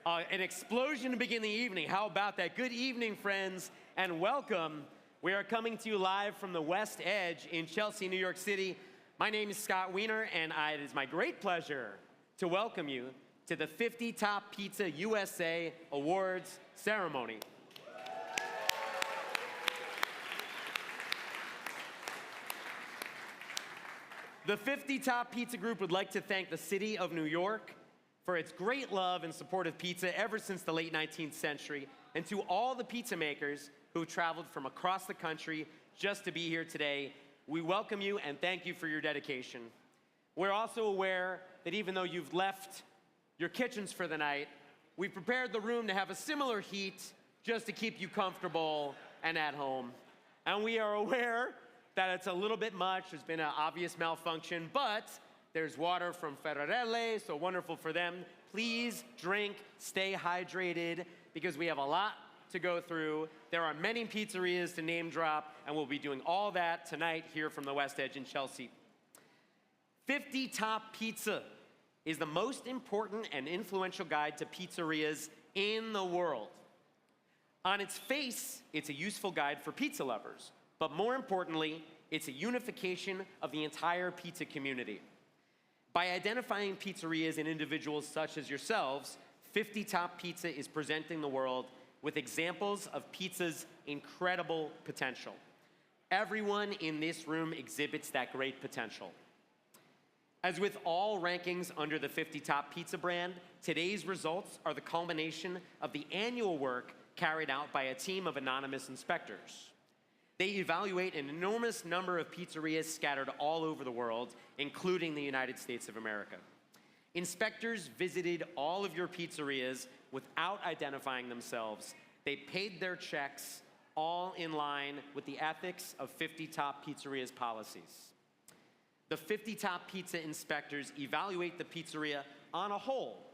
An explosion to begin the evening. How about that? Good evening, friends, and welcome. We are coming to you live from the West Edge in Chelsea, New York City. My name is Scott Wiener, and it is my great pleasure to welcome you to the 50 Top Pizza USA Awards ceremony. The 50 Top Pizza Group would like to thank the city of New York for its great love and support of pizza ever since the late 19th century, and to all the pizza makers who traveled from across the country just to be here today. We welcome you and thank you for your dedication. We're also aware that even though you've left your kitchens for the night, we've prepared the room to have a similar heat just to keep you comfortable and at home. And we are aware that it's a little bit much. There's been an obvious malfunction, but there's water from Ferrarelle, so wonderful for them. Please drink, stay hydrated, because we have a lot to go through. There are many pizzerias to name drop, and we'll be doing all that tonight here from the West Edge in Chelsea. 50 Top Pizza is the most important and influential guide to pizzerias in the world. On its face, it's a useful guide for pizza lovers, but more importantly, it's a unification of the entire pizza community. By identifying pizzerias and individuals such as yourselves, 50 Top Pizza is presenting the world with examples of pizza's incredible potential. Everyone in this room exhibits that great potential. As with all rankings under the 50 Top Pizza brand, today's results are the culmination of the annual work carried out by a team of anonymous inspectors. They evaluate an enormous number of pizzerias scattered all over the world, including the United States of America. Inspectors visited all of your pizzerias without identifying themselves. They paid their checks, all in line with the ethics of 50 Top Pizzeria's policies. The 50 Top Pizza inspectors evaluate the pizzeria on a whole: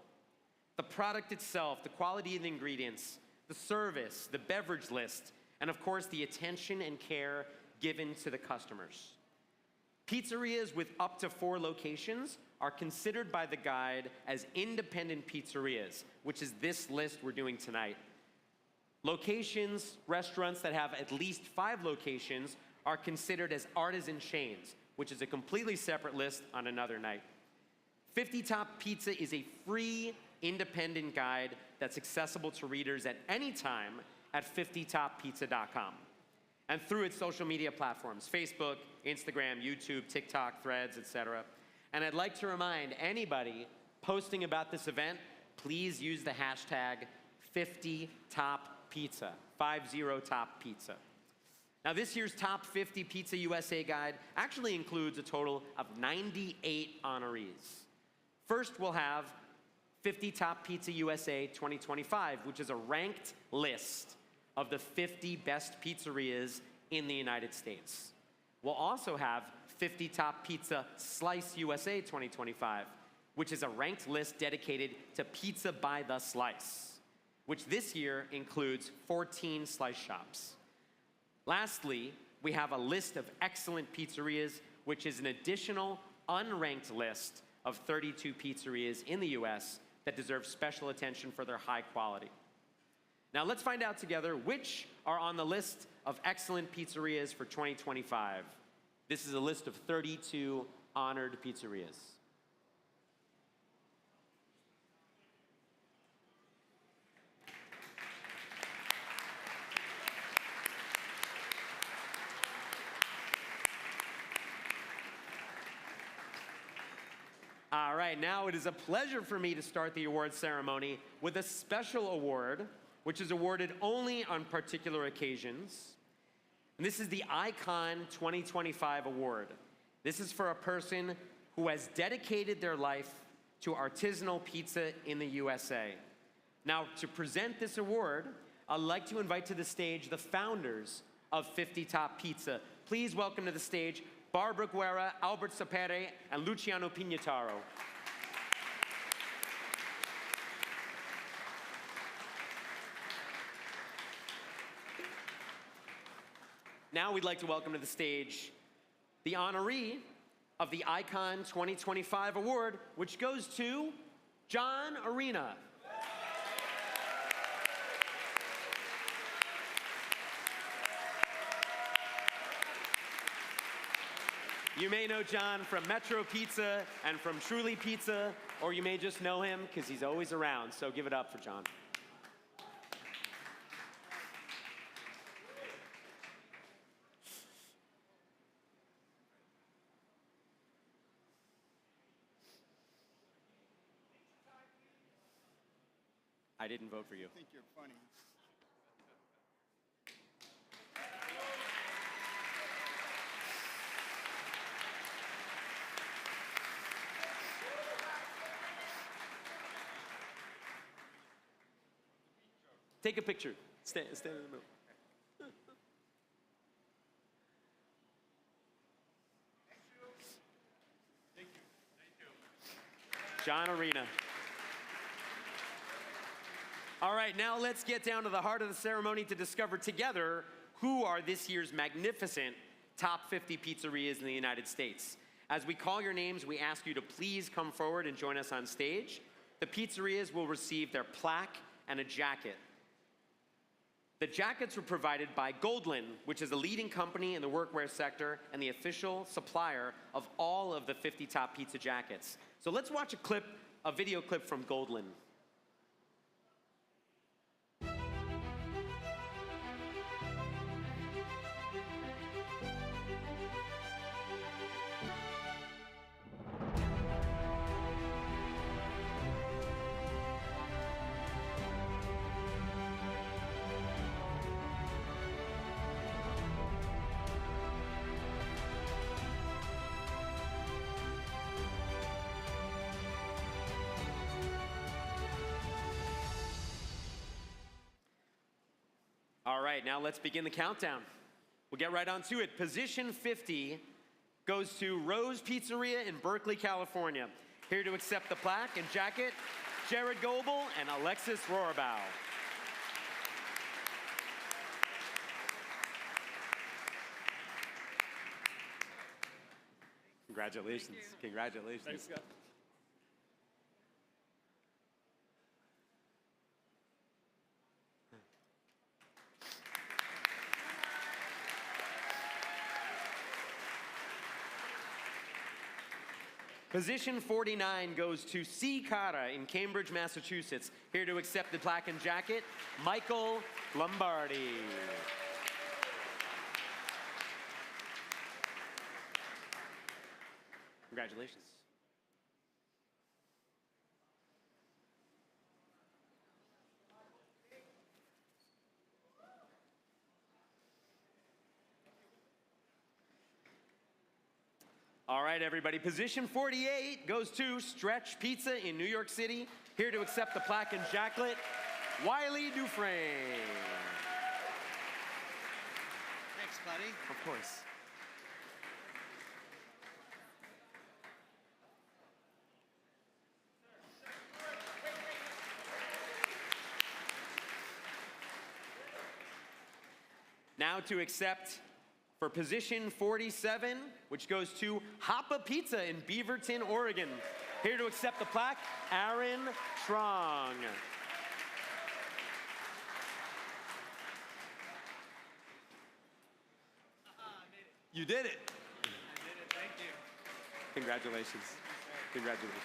the product itself, the quality of the ingredients, the service, the beverage list, and of course, the attention and care given to the customers. Pizzerias with up to 4 locations are considered by the guide as independent pizzerias, which is this list we're doing tonight. Locations, restaurants that have at least 5 locations are considered as artisan chains, which is a completely separate list on another night. 50 Top Pizza is a free, independent guide that's accessible to readers at any time at 50toppizza.com and through its social media platforms: Facebook, Instagram, YouTube, TikTok, Threads, etc. And I'd like to remind anybody posting about this event, please use the hashtag 50toppizza, 50toppizza. Now, this year's Top 50 Pizza USA guide actually includes a total of 98 honorees. First, we'll have 50 Top Pizza USA 2025, which is a ranked list of the 50 best pizzerias in the United States. We'll also have 50 Top Pizza Slice USA 2025, which is a ranked list dedicated to pizza by the slice, which this year includes 14 slice shops. Lastly, we have a list of excellent pizzerias, which is an additional unranked list of 32 pizzerias in the US that deserve special attention for their high quality. Now let's find out together which are on the list of excellent pizzerias for 2025. This is a list of 32 honored pizzerias. All right, now it is a pleasure for me to start the awards ceremony with a special award, which is awarded only on particular occasions. And this is the Icon 2025 Award. This is for a person who has dedicated their life to artisanal pizza in the USA. Now, to present this award, I'd like to invite to the stage the founders of 50 Top Pizza. Please welcome to the stage Barbara Guerra, Albert Sapere, and Luciano Pignataro. Now we'd like to welcome to the stage the honoree of the Icon 2025 Award, which goes to John Arena. You may know John from Metro Pizza and from Truly Pizza, or you may just know him because he's always around, so give it up for John. I didn't vote for you. I think you're funny. Take a picture. Stand in the middle. Thank you. John Arena. All right, now let's get down to the heart of the ceremony to discover together who are this year's magnificent top 50 pizzerias in the United States. As we call your names, we ask you to please come forward and join us on stage. The pizzerias will receive their plaque and a jacket. The jackets were provided by Goldlin, which is a leading company in the workwear sector and the official supplier of all of the 50 top pizza jackets. So let's watch a video clip from Goldlin. All right, now let's begin the countdown. We'll get right on to it. Position 50 goes to Rose Pizzeria in Berkeley, California. Here to accept the plaque and jacket, Jared Goebel and Alexis Rohrbaugh. Congratulations. Congratulations. Thanks, Scott. Position 49 goes to C. Cara in Cambridge, Massachusetts. Here to accept the plaque and jacket, Michael Lombardi. Congratulations. All right, everybody. Position 48 goes to Stretch Pizza in New York City. Here to accept the plaque and jacket, Wiley Dufresne. Thanks, buddy. Of course. Now to accept for position 47, which goes to Hoppa Pizza in Beaverton, Oregon. Here to accept the plaque, Aaron Trong. You did it. I did it. Thank you. Congratulations. Congratulations.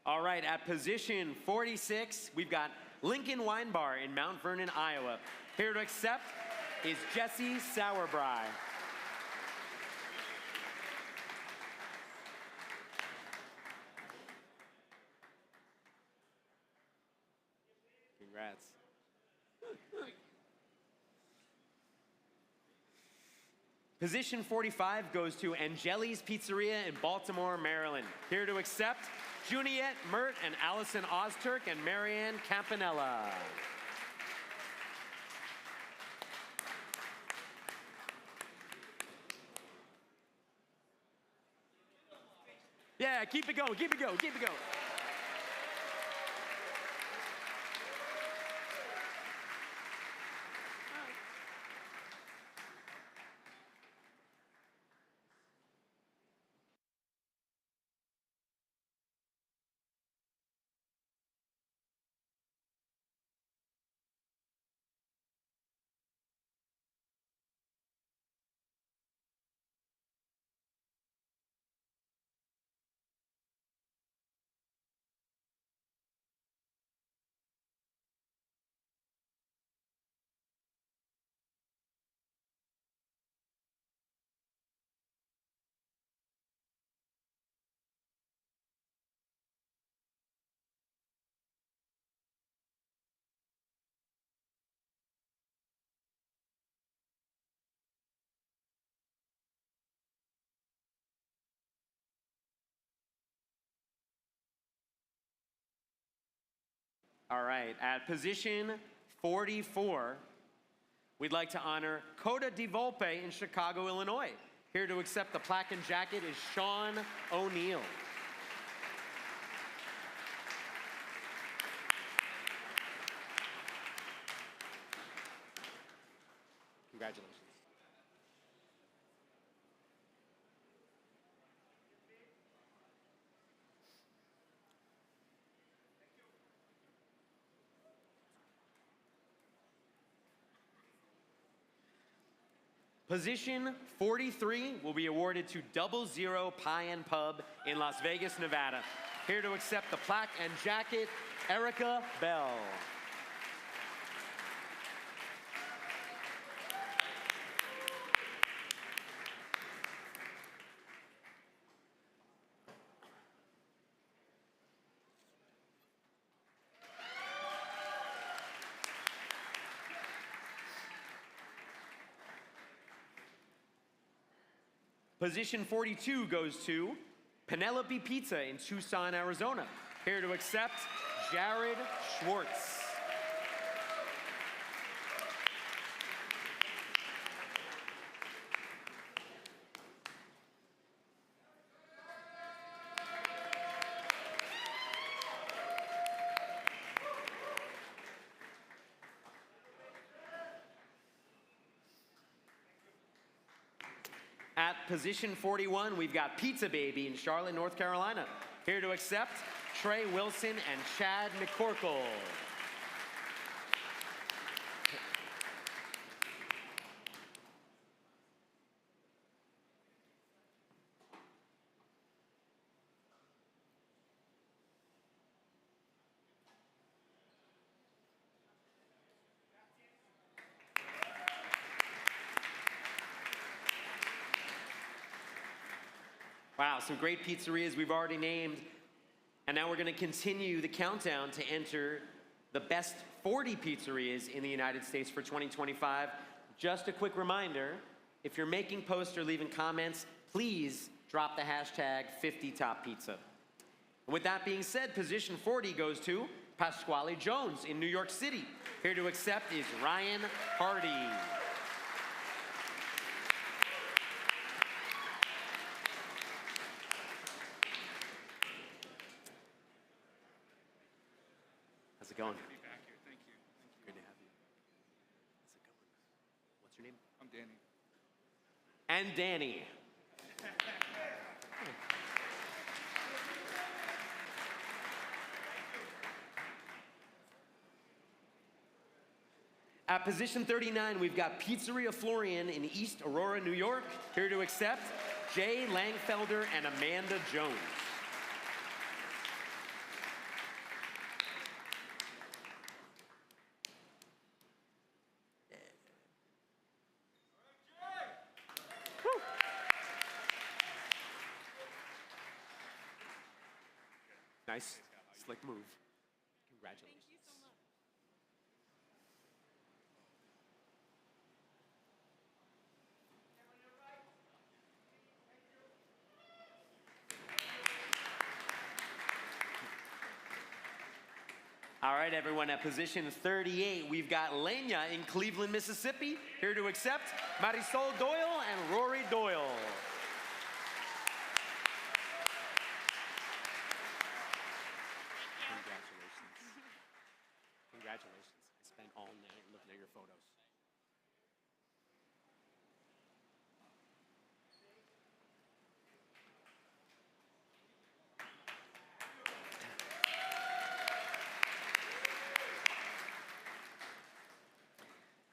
All right, at position 46, we've got Lincoln Wine Bar in Mount Vernon, Iowa. Here to accept is Jesse Sauerbry. Congrats. Position 45 goes to Angeli's Pizzeria in Baltimore, Maryland. Here to accept, Juniette Mert and Allison Ozturk and Marianne Campanella. Yeah, keep it going, keep it going, keep it going. All right, at position 44, we'd like to honor Coda Di Volpe in Chicago, Illinois. Here to accept the plaque and jacket is Sean O'Neill. Congratulations. Position 43 will be awarded to 00 Pie and Pub in Las Vegas, Nevada. Here to accept the plaque and jacket, Erica Bell. Position 42 goes to Penelope Pizza in Tucson, Arizona. Here to accept, Jared Schwartz. At position 41, we've got Pizza Baby in Charlotte, North Carolina. Here to accept, Trey Wilson and Chad McCorkle. Wow, some great pizzerias we've already named. And now we're going to continue the countdown to enter the best 40 pizzerias in the United States for 2025. Just a quick reminder, if you're making posts or leaving comments, please drop the hashtag 50toppizza. And with that being said, position 40 goes to Pasquale Jones in New York City. Here to accept is Ryan Hardy. How's it going? Good to be back here. Thank you. Good to have you. How's it going? What's your name? I'm Danny. And Danny. At position 39, we've got Pizzeria Florian in East Aurora, New York. Here to accept, Jay Langfelder and Amanda Jones. Nice, slick move. Congratulations. Thank you so much. All right, everyone, at position 38, we've got Lenya in Cleveland, Mississippi. Here to accept, Marisol Doyle and Rory Doyle. Congratulations. I spent all night looking at your photos.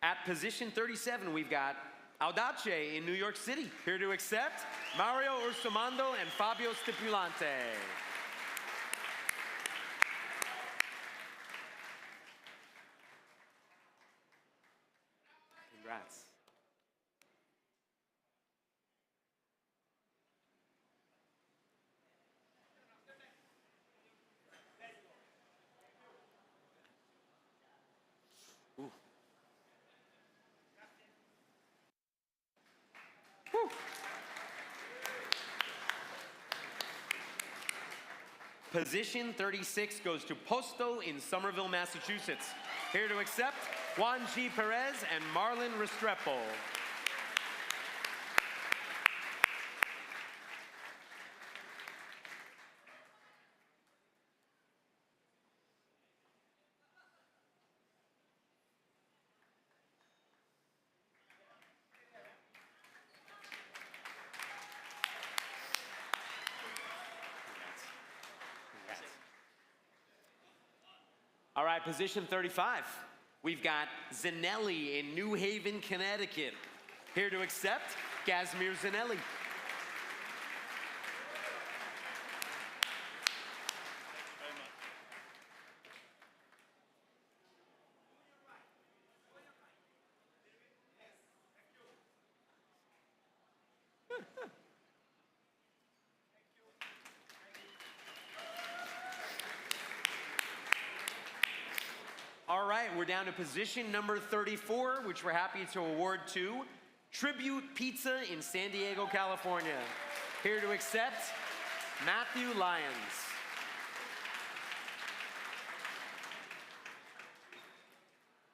At position 37, we've got Audace in New York City. Here to accept, Mario Ursumando and Fabio Stipulante. Congrats. Ooh. Whew. Position 36 goes to Posto in Somerville, Massachusetts. Here to accept, Juan G. Perez and Marlon Restrepo. All right, position 35. We've got Zanelli in New Haven, Connecticut. Here to accept, Casimir Zanelli. All right, we're down to position number 34, which we're happy to award to Tribute Pizza in San Diego, California. Here to accept, Matthew Lyons.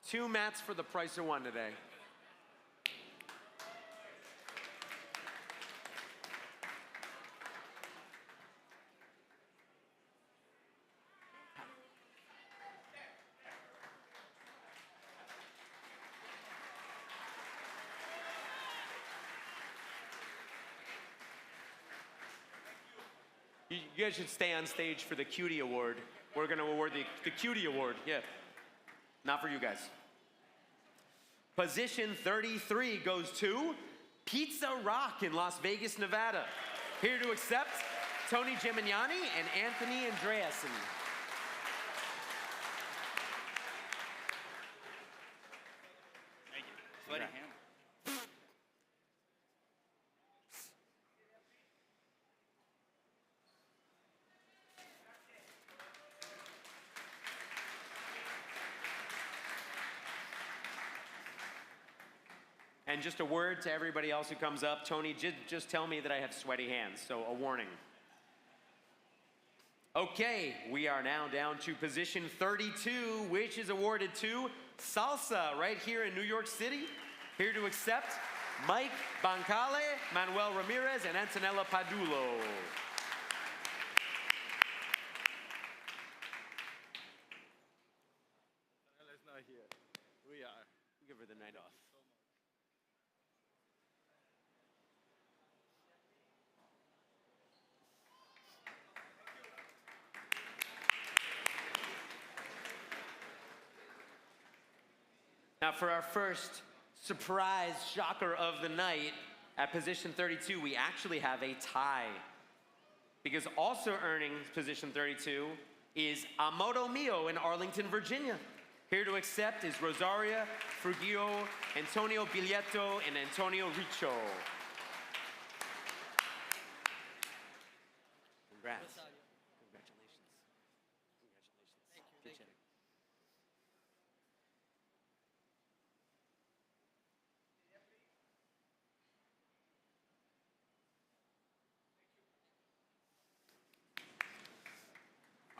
Two mats for the price of one today. You guys should stay on stage for the Cutie Award. We're going to award the Cutie Award, yeah. Not for you guys. Position 33 goes to Pizza Rock in Las Vegas, Nevada. Here to accept, Tony Gemignani and Anthony Andreasen. Thank you. Sweaty hand. And just a word to everybody else who comes up, Tony, just tell me that I have sweaty hands, so a warning. Okay, we are now down to position 32, which is awarded to Salsa right here in New York City. Here to accept, Mike Bancale, Manuel Ramirez, and Antonella Padulo. Antonella's not here. We are. Give her the night off. Now for our first surprise shocker of the night, at position 32, we actually have a tie. Because also earning position 32 is Amoto Mio in Arlington, Virginia. Here to accept is Rosaria Frugio, Antonio Biglietto, and Antonio Riccio. Congrats. Congratulations. Congratulations. Thank you.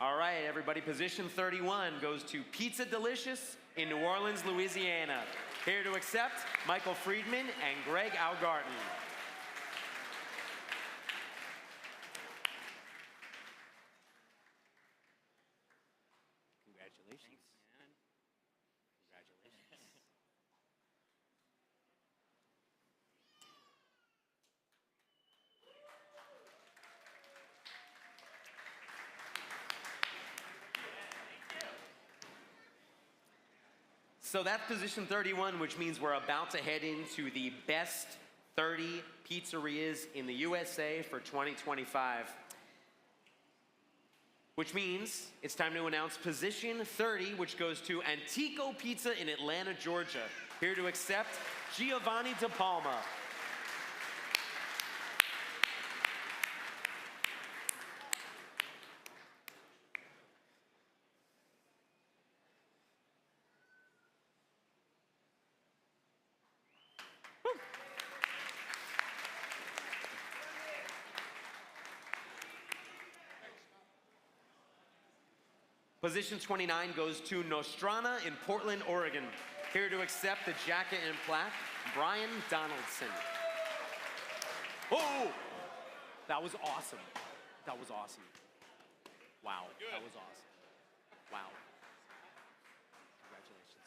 All right, everybody, position 31 goes to Pizza Delicious in New Orleans, Louisiana. Here to accept, Michael Friedman and Greg Algarton. Congratulations. Thanks, man. Congratulations. So that's position 31, which means we're about to head into the best 30 pizzerias in the USA for 2025. Which means it's time to announce position 30, which goes to Antico Pizza in Atlanta, Georgia. Here to accept, Giovanni De Palma. Position 29 goes to Nostrana in Portland, Oregon. Here to accept the jacket and plaque, Brian Donaldson. Oh, that was awesome. That was awesome. Wow, that was awesome. Wow. Congratulations.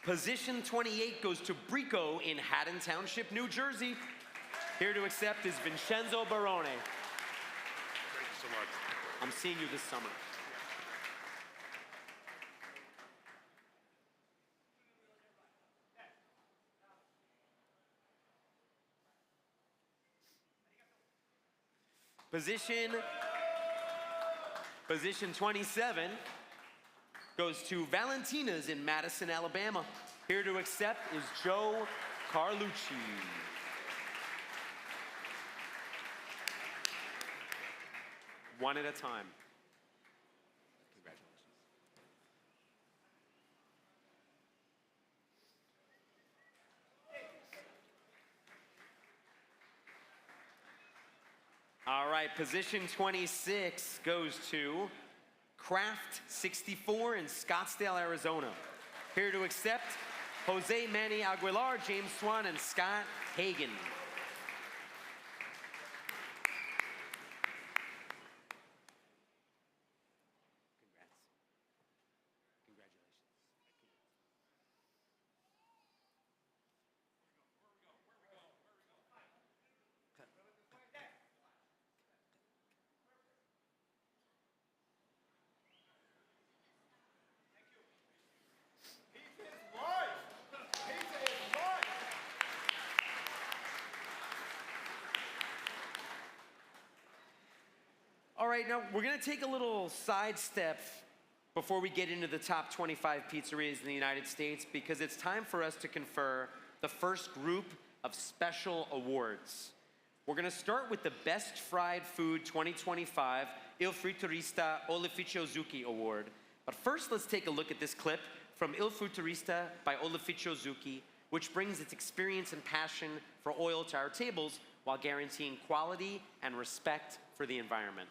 Position 28 goes to Brico in Haddon Township, New Jersey. Here to accept is Vincenzo Barone. Thank you so much. I'm seeing you this summer. Position 27 goes to Valentina's in Madison, Alabama. Here to accept is Joe Carlucci. One at a time. Congratulations. All right, position 26 goes to Craft 64 in Scottsdale, Arizona. Here to accept Jose Manny Aguilar, James Swan, and Scott Hagan. All right, now we're gonna take a little sidestep before we get into the top 25 pizzerias in the United States, because it's time for us to confer the first group of special awards. We're gonna start with the Best Fried Food 2025 Il Frutturista Olificio Zucchi Award. But first, let's take a look at this clip from Il Frutturista by Olificio Zucchi, which brings its experience and passion for oil to our tables while guaranteeing quality and respect for the environment.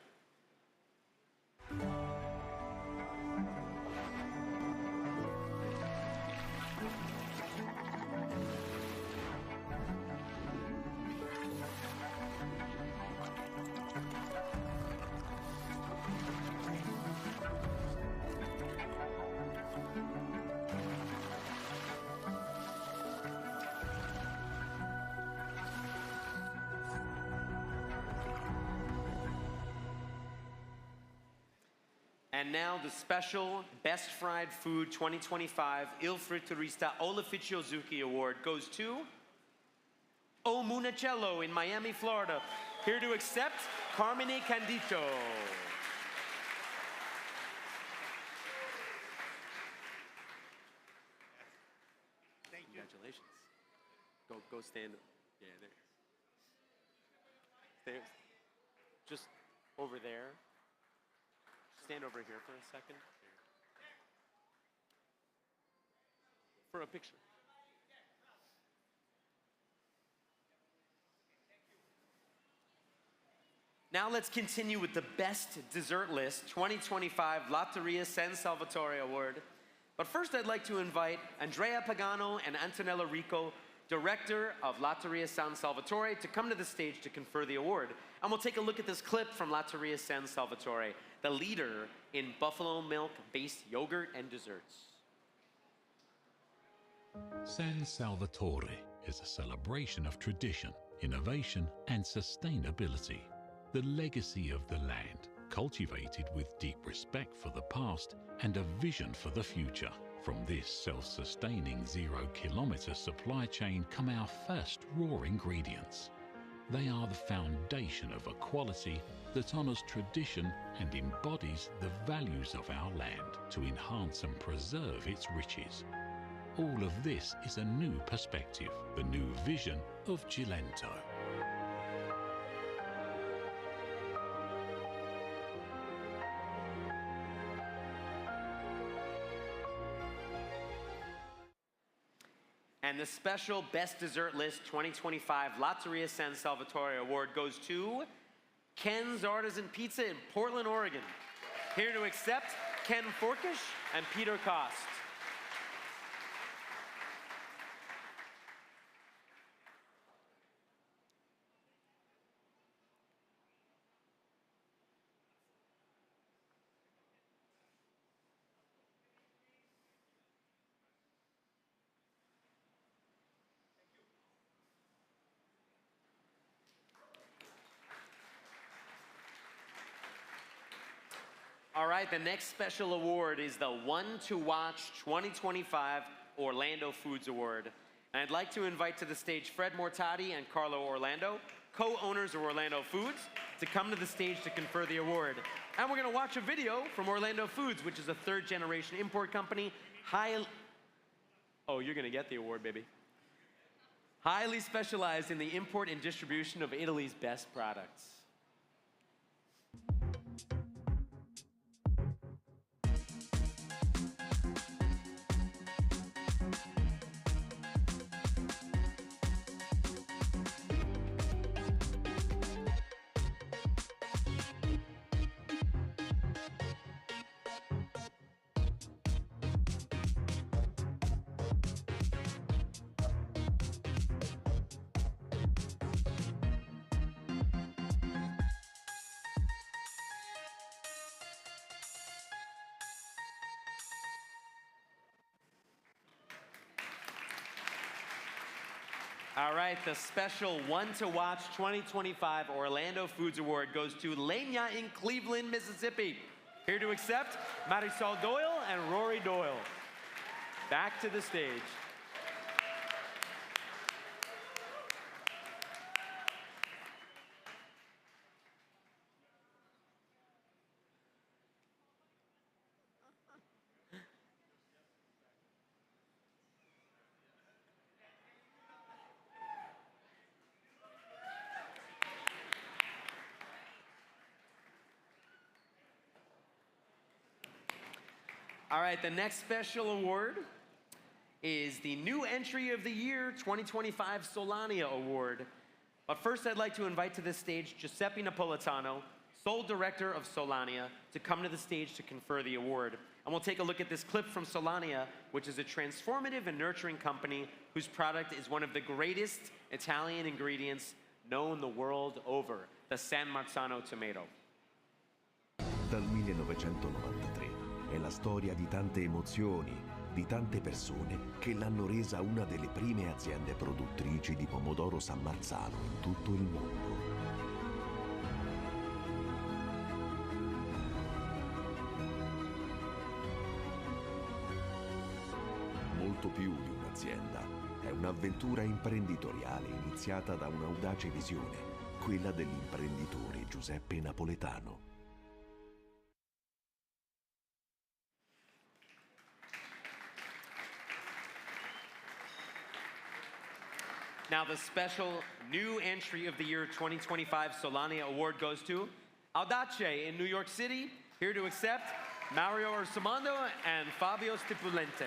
And now the special Best Fried Food 2025 Il Frutturista Olificio Zucchi Award goes to O Munacello in Miami, Florida. Here to accept, Carmine Candito. Thank you. Congratulations. Go stand. Yeah, there. Stay, just over there. Stand over here for a second. For a picture. Now let's continue with the Best Dessert List 2025 Lotteria San Salvatore Award. But first I'd like to invite Andrea Pagano and Antonella Rico, Director of Lotteria San Salvatore, to come to the stage to confer the award. And we'll take a look at this clip from Lotteria San Salvatore, the leader in buffalo milk-based yogurt and desserts. San Salvatore is a celebration of tradition, innovation, and sustainability. The legacy of the land, cultivated with deep respect for the past and a vision for the future. From this self-sustaining zero-kilometer supply chain come our first raw ingredients. They are the foundation of a quality that honors tradition and embodies the values of our land to enhance and preserve its riches. All of this is a new perspective, the new vision of Gilento. And the special Best Dessert List 2025 Lotteria San Salvatore Award goes to Ken's Artisan Pizza in Portland, Oregon. Here to accept, Ken Forkish and Peter Kost. All right, the next special award is the One to Watch 2025 Orlando Foods Award. And I'd like to invite to the stage Fred Mortati and Carlo Orlando, co-owners of Orlando Foods, to come to the stage to confer the award. And we're gonna watch a video from Orlando Foods, which is a third-generation import company. Oh, you're gonna get the award, baby. Highly specialized in the import and distribution of Italy's best products. All right, the special One to Watch 2025 Orlando Foods Award goes to Leña in Cleveland, Mississippi. Here to accept, Marisol Doyle and Rory Doyle. Back to the stage. All right, the next special award is the New Entry of the Year 2025 Solania Award. But first, I'd like to invite to this stage Giuseppe Napolitano, sole director of Solania, to come to the stage to confer the award. And we'll take a look at this clip from Solania, which is a transformative and nurturing company whose product is one of the greatest Italian ingredients known the world over, the San Marzano tomato. Dal 1993 è la storia di tante emozioni, di tante persone che l'hanno resa una delle prime aziende produttrici di pomodoro San Marzano in tutto il mondo. Molto più di un'azienda, è un'avventura imprenditoriale iniziata da un'audace visione, quella dell'imprenditore Giuseppe Napoletano. Now, the special New Entry of the Year 2025 Solania Award goes to Audace in New York City. Here to accept, Mario Orsomondo and Fabio Stipulente.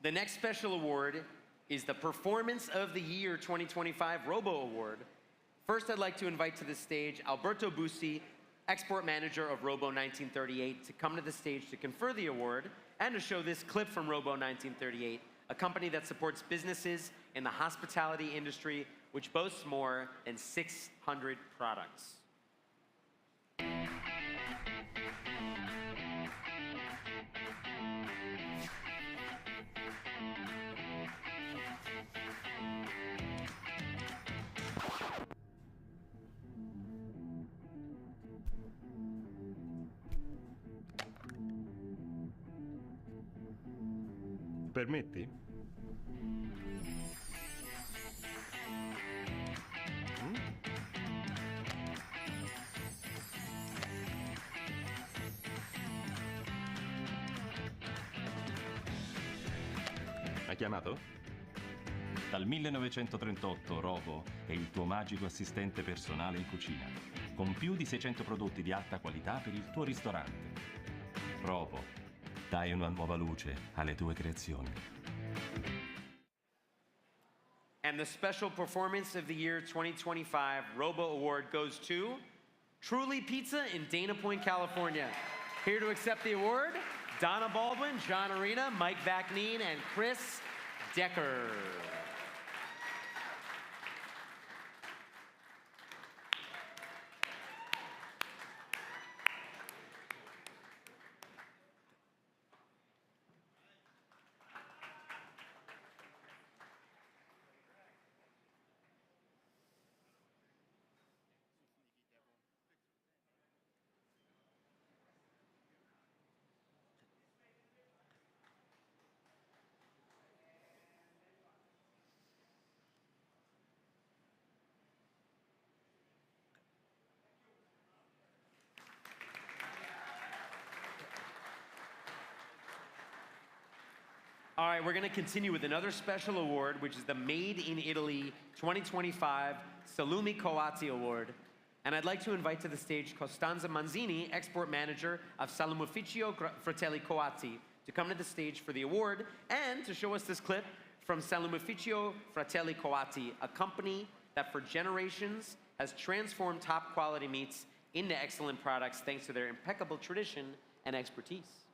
The next special award is the Performance of the Year 2025 Robo Award. First, I'd like to invite to the stage Alberto Bussi, Export Manager of Robo 1938, to come to the stage to confer the award and to show this clip from Robo 1938, a company that supports businesses in the hospitality industry, which boasts more than 600 products. permetti? Hai chiamato? Dal 1938 Robo è il tuo magico assistente personale in cucina, con più di 600 prodotti di alta qualità per il tuo ristorante. Robo, dai una nuova luce alle tue creazioni. And the special performance of the year 2025 Robo Award goes to Truly Pizza in Dana Point, California. Here to accept the award, Donna Baldwin, John Arena, Mike Vacnine, and Chris Decker. All right, we're going to continue with another special award, which is the Made in Italy 2025 Salumi Coatti Award. And I'd like to invite to the stage Costanza Manzini, Export Manager of Salumificio Fratelli Coatti, to come to the stage for the award and to show us this clip from Salumificio Fratelli Coatti, a company that for generations has transformed top quality meats into excellent products thanks to their impeccable tradition and expertise.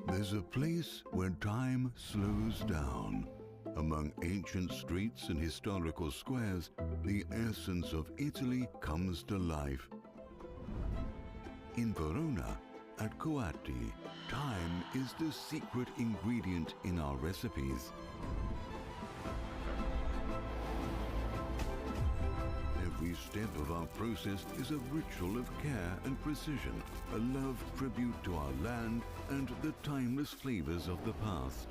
There's a place where time slows down. Among ancient streets and historical squares, the essence of Italy comes to life. In Verona, at Coatti, time is the secret ingredient in our recipes. Every step of our process is a ritual of care and precision, a love tribute to our land and the timeless flavors of the past.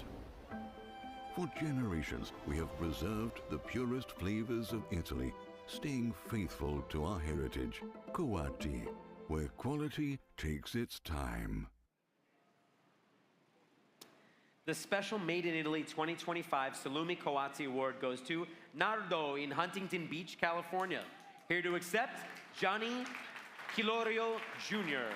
For generations, we have preserved the purest flavors of Italy, staying faithful to our heritage. Coatti, where quality takes its time. The special Made in Italy 2025 Salumi Coatti Award goes to Nardo in Huntington Beach, California. Here to accept, Johnny Kilorio Jr.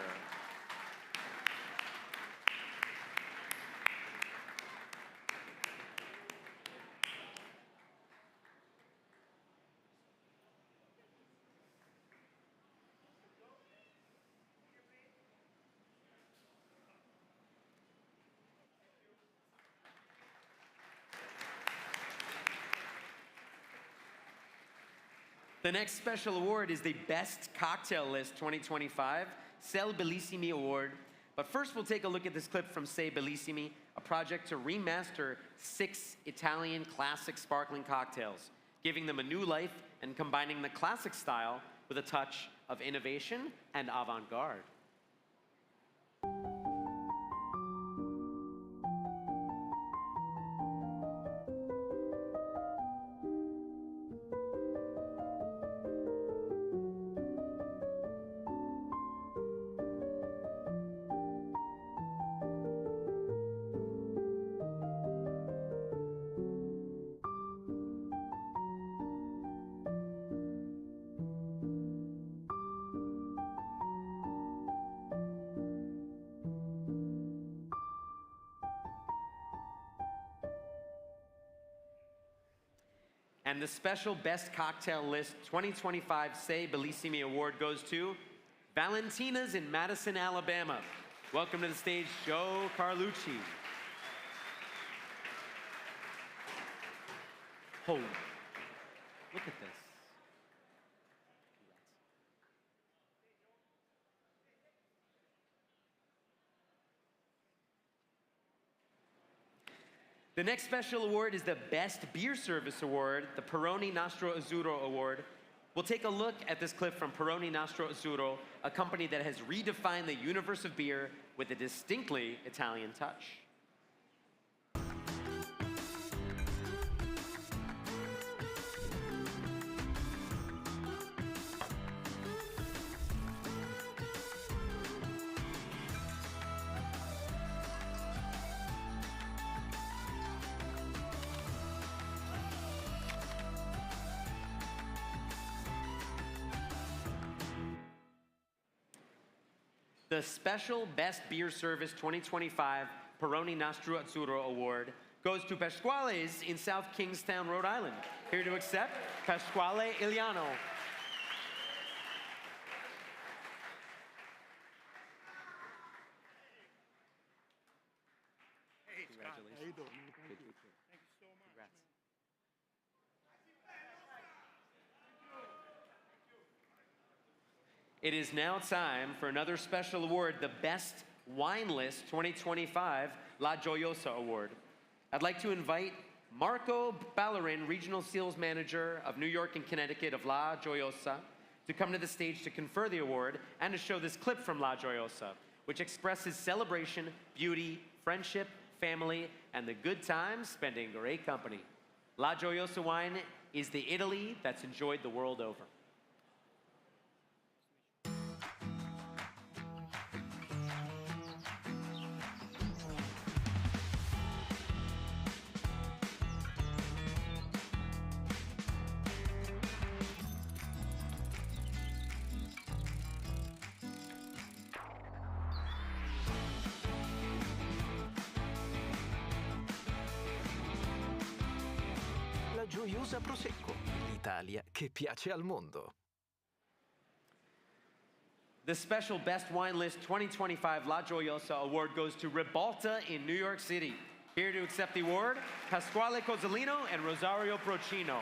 The next special award is the Best Cocktail List 2025 Sei Bellissimi Award. But first, we'll take a look at this clip from Sei Bellissimi, a project to remaster 6 Italian classic sparkling cocktails, giving them a new life and combining the classic style with a touch of innovation and avant-garde. And the special Best Cocktail List 2025 Sei Bellissimi Award goes to Valentina's in Madison, Alabama. Welcome to the stage, Joe Carlucci. Oh, look at this. The next special award is the Best Beer Service Award, the Peroni Nastro Azzurro Award. We'll take a look at this clip from Peroni Nastro Azzurro, a company that has redefined the universe of beer with a distinctly Italian touch. The special Best Beer Service 2025 Peroni Nastro Azzurro Award goes to Pasquale's in South Kingstown, Rhode Island. Here to accept, Pasquale Iliano. Hey, Scott. How you doing? Thank you so much. Congrats. It is now time for another special award, the Best Wine List 2025 La Gioiosa Award. I'd like to invite Marco Ballerin, Regional Sales Manager of New York and Connecticut of La Gioiosa, to come to the stage to confer the award and to show this clip from La Gioiosa, which expresses celebration, beauty, friendship, family, and the good times spent in great company. La Gioiosa wine is the Italy that's enjoyed the world over. La gioiosa Prosecco, l'Italia che piace al mondo. The special Best Wine List 2025 La Gioiosa Award goes to Ribalta in New York City. Here to accept the award, Pasquale Cozzolino and Rosario Procino.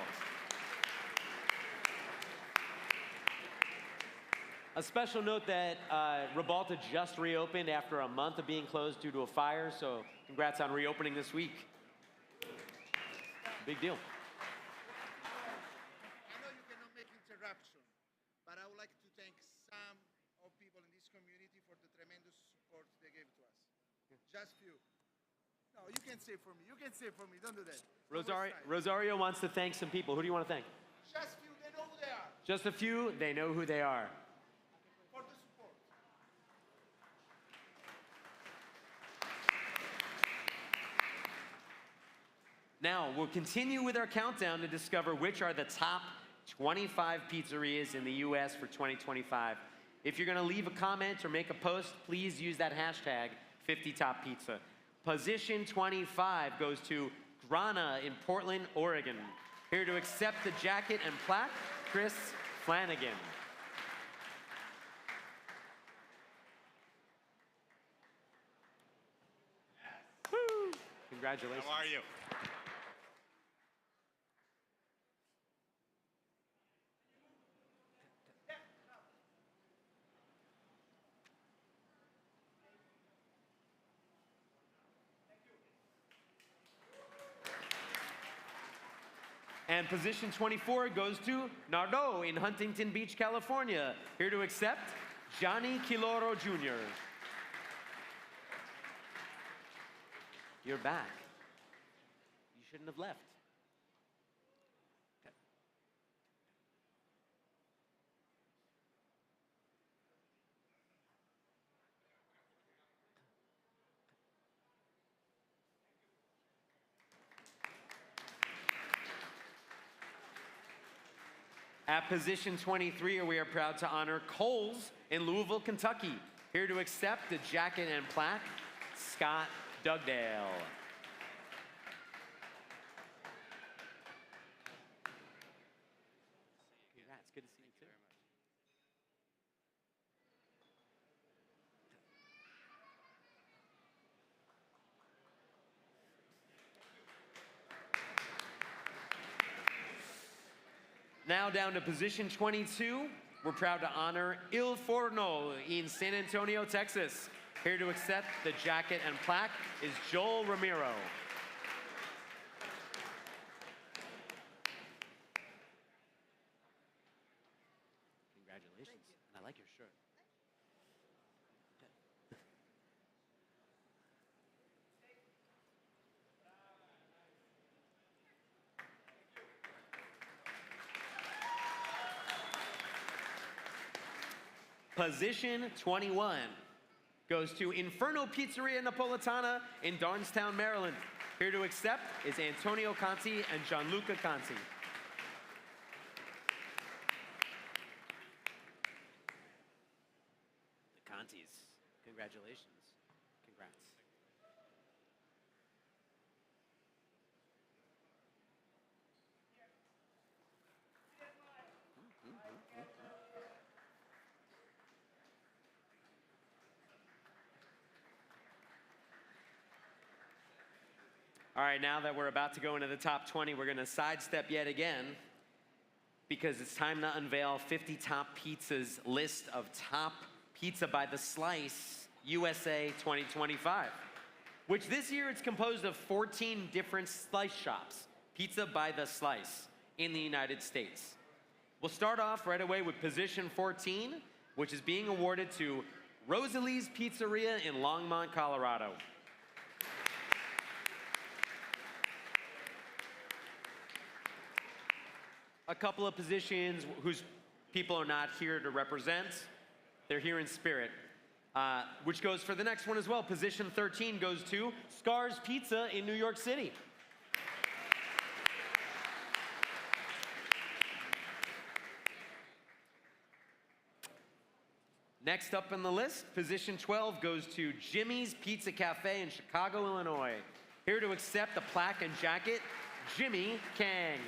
A special note that Ribalta just reopened after a month of being closed due to a fire, so congrats on reopening this week. Big deal. I know you cannot make interruption, but I would like to thank some of people in this community for the tremendous support they gave to us. Just few. No, you can say for me. You can say for me. Don't do that. Don't waste time. Rosario wants to thank some people. Who do you want to thank? Just few. They know who they are. Just a few, they know who they are. For the support. Now, we'll continue with our countdown to discover which are the top 25 pizzerias in the U.S. for 2025. If you're going to leave a comment or make a post, please use that hashtag 50toppizza. Position 25 goes to Grana in Portland, Oregon. Here to accept the jacket and plaque, Chris Flanagan. Woo! Congratulations. How are you? And position 24 goes to Nardo in Huntington Beach, California. Here to accept, Johnny Quiloro Jr. You're back. You shouldn't have left. At position 23, we are proud to honor Coles in Louisville, Kentucky. Here to accept the jacket and plaque, Scott Dugdale. Congrats, good to see you too. Now down to position 22, we're proud to honor Il Forno in San Antonio, Texas. Here to accept the jacket and plaque is Joel Ramiro. Congratulations, and I like your shirt. position 21 goes to Inferno Pizzeria Napoletana in Darnestown, Maryland. Here to accept is Antonio Conti and Gianluca Conti. The Contis, congratulations. Congrats. All right, now that we're about to go into the top 20, we're gonna sidestep yet again because it's time to unveil 50 Top Pizza's list of top pizza by the slice USA 2025, which this year it's composed of 14 different slice shops, pizza by the slice in the United States. We'll start off right away with position 14, which is being awarded to Rosalie's Pizzeria in Longmont, Colorado. A couple of positions whose people are not here to represent. They're here in spirit, which goes for the next one as well. Position 13 goes to Scar's Pizza in New York City. Next up on the list, position 12 goes to Jimmy's Pizza Cafe in Chicago, Illinois. Here to accept the plaque and jacket, Jimmy Kang.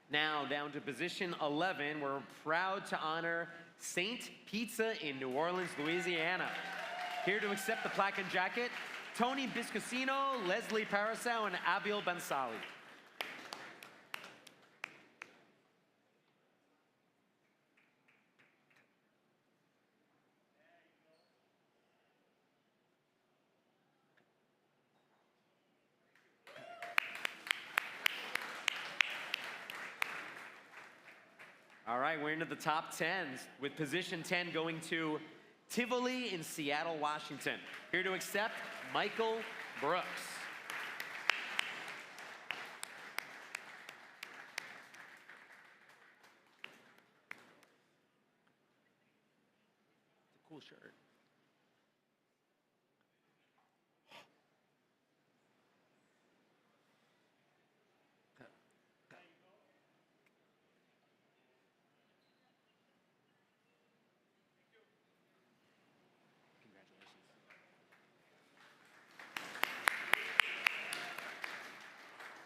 Now down to position 11, we're proud to honor Saint Pizza in New Orleans, Louisiana. Here to accept the plaque and jacket, Tony Biscosino, Leslie Parasau, and Abil Bansali. All right, we're into the top 10s with position 10 going to Tivoli in Seattle, Washington. Here to accept, Michael Brooks. It's a cool shirt.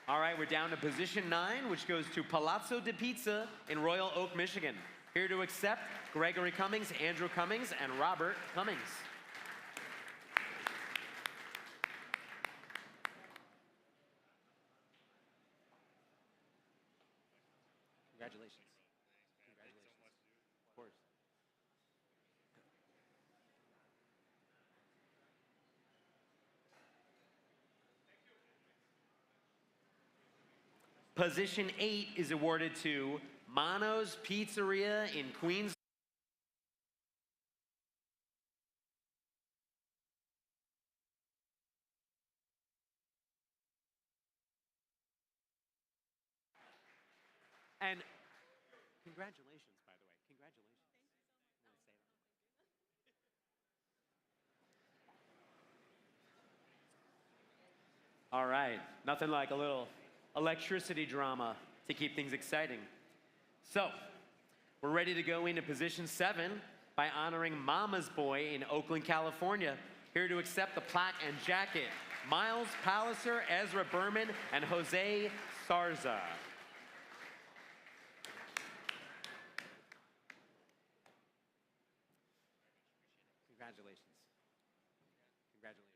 All right, we're down to position 9, which goes to Palazzo di Pizza in Royal Oak, Michigan. Here to accept, Gregory Cummings, Andrew Cummings, and Robert Cummings. Congratulations. Congratulations. Of course. Position 8 is awarded to Mano's Pizzeria in Queens. And congratulations, by the way. Congratulations. I want to say that. All right, nothing like a little electricity drama to keep things exciting. So, we're ready to go into position 7 by honoring Mama's Boy in Oakland, California. Here to accept the plaque and jacket, Miles Palliser, Ezra Berman, and Jose Sarza. Congratulations. Congratulations.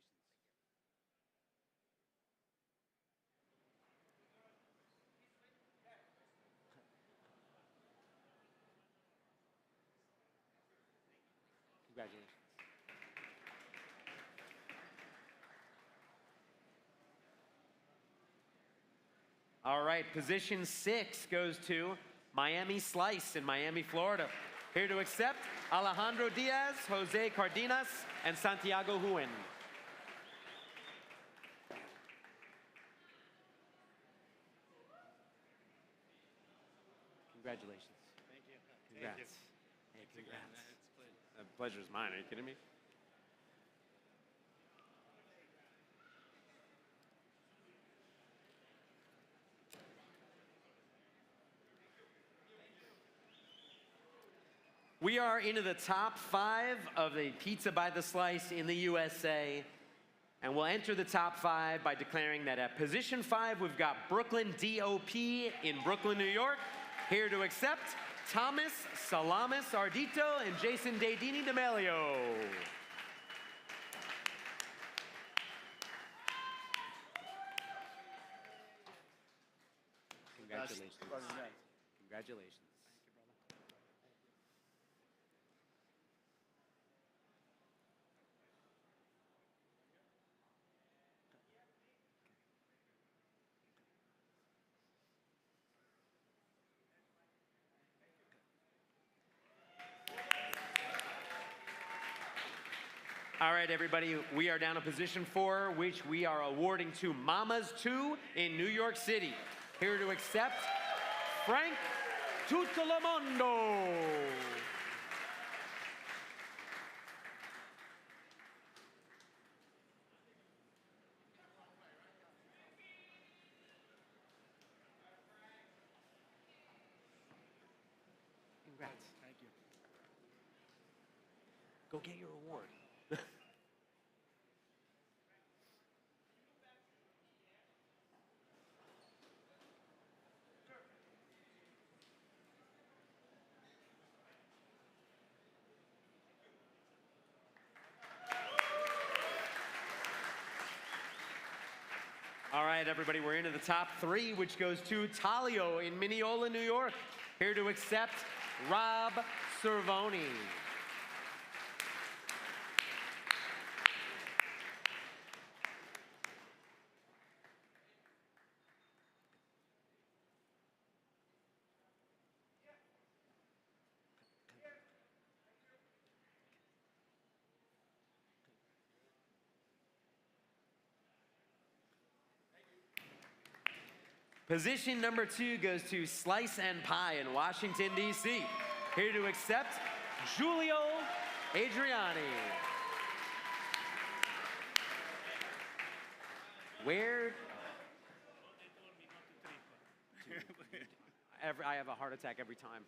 Congratulations. All right, position 6 goes to Miami Slice in Miami, Florida. Here to accept, Alejandro Diaz, Jose Cardenas, and Santiago Huen. Congratulations. Thank you. Congrats. Thank you. Hey, congrats. It's a pleasure. The pleasure is mine. Are you kidding me? We are into the top 5 of the Pizza by the Slice in the USA. And we'll enter the top 5 by declaring that at position 5, we've got Brooklyn DOP in Brooklyn, New York. Here to accept, Thomas Salamis Ardito and Jason Dedini D'Amelio. Congratulations. Congratulations. All right, everybody, we are down to position 4, which we are awarding to Mama's 2 in New York City. Here to accept, Frank Tutelamondo. Congrats. Thank you. Go get your award. All right, everybody, we're into the top 3, which goes to Talio in Mineola, New York. Here to accept, Rob Cervoni. Position number 2 goes to Slice and Pie in Washington, D.C. Here to accept, Giulio Adriani. Where? I have a heart attack every time.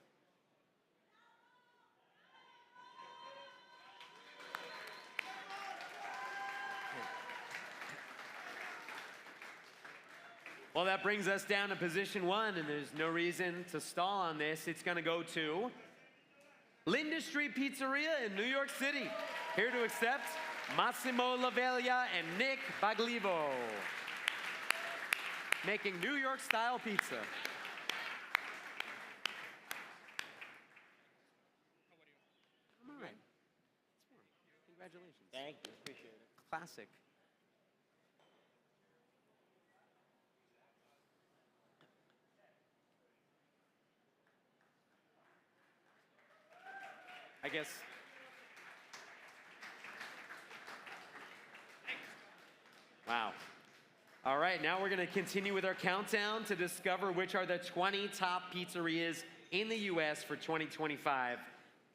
Well, that brings us down to position 1, and there's no reason to stall on this. It's going to go to Linda Street Pizzeria in New York City. Here to accept, Massimo Laveglia and Nick Baglivo. Making New York-style pizza. All right. Congratulations. Thank you. Appreciate it. Classic. I guess. Wow. All right, now we're going to continue with our countdown to discover which are the 20 top pizzerias in the U.S. for 2025.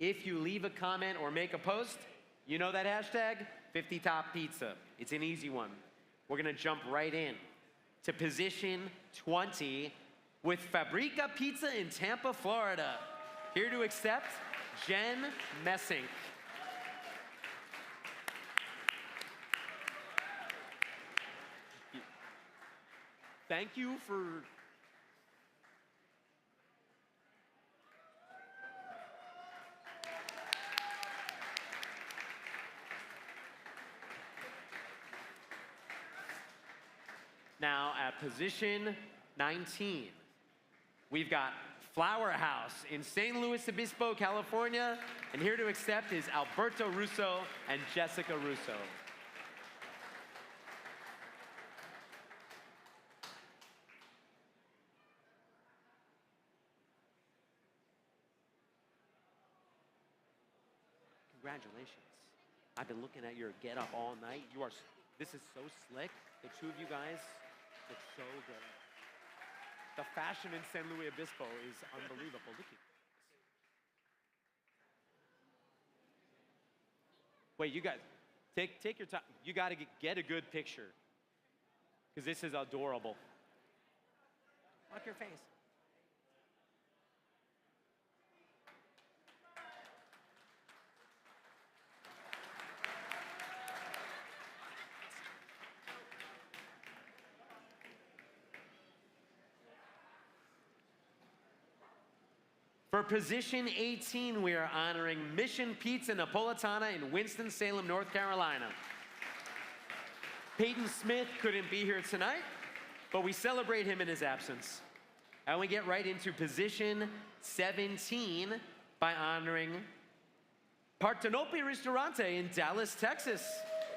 If you leave a comment or make a post, you know that hashtag, 50 Top Pizza. It's an easy one. We're going to jump right in to position 20 with Fabrica Pizza in Tampa, Florida. Here to accept, Jen Messink. Thank you for... Now at position 19, we've got Flower House in St. Louis Obispo, California. And here to accept is Alberto Russo and Jessica Russo. Congratulations. I've been looking at your get up all night. This is so slick. The two of you guys look so good. The fashion in San Luis Obispo is unbelievable. Look at this. Wait, you guys, take your time. You got to get a good picture because this is adorable. Look your face. For position 18, we are honoring Mission Pizza Napolitana in Winston-Salem, North Carolina. Peyton Smith couldn't be here tonight, but we celebrate him in his absence. And we get right into position 17 by honoring Partenope Ristorante in Dallas, Texas.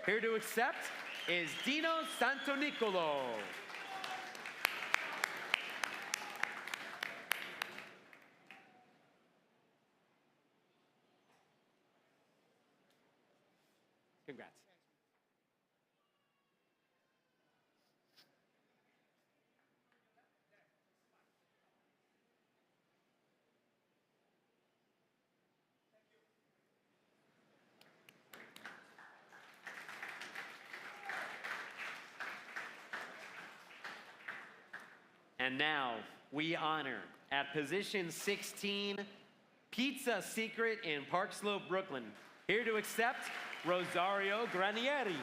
Here to accept is Dino Santonicolo. Congrats. And now we honor at position 16, Pizza Secret in Park Slope, Brooklyn. Here to accept, Rosario Granieri.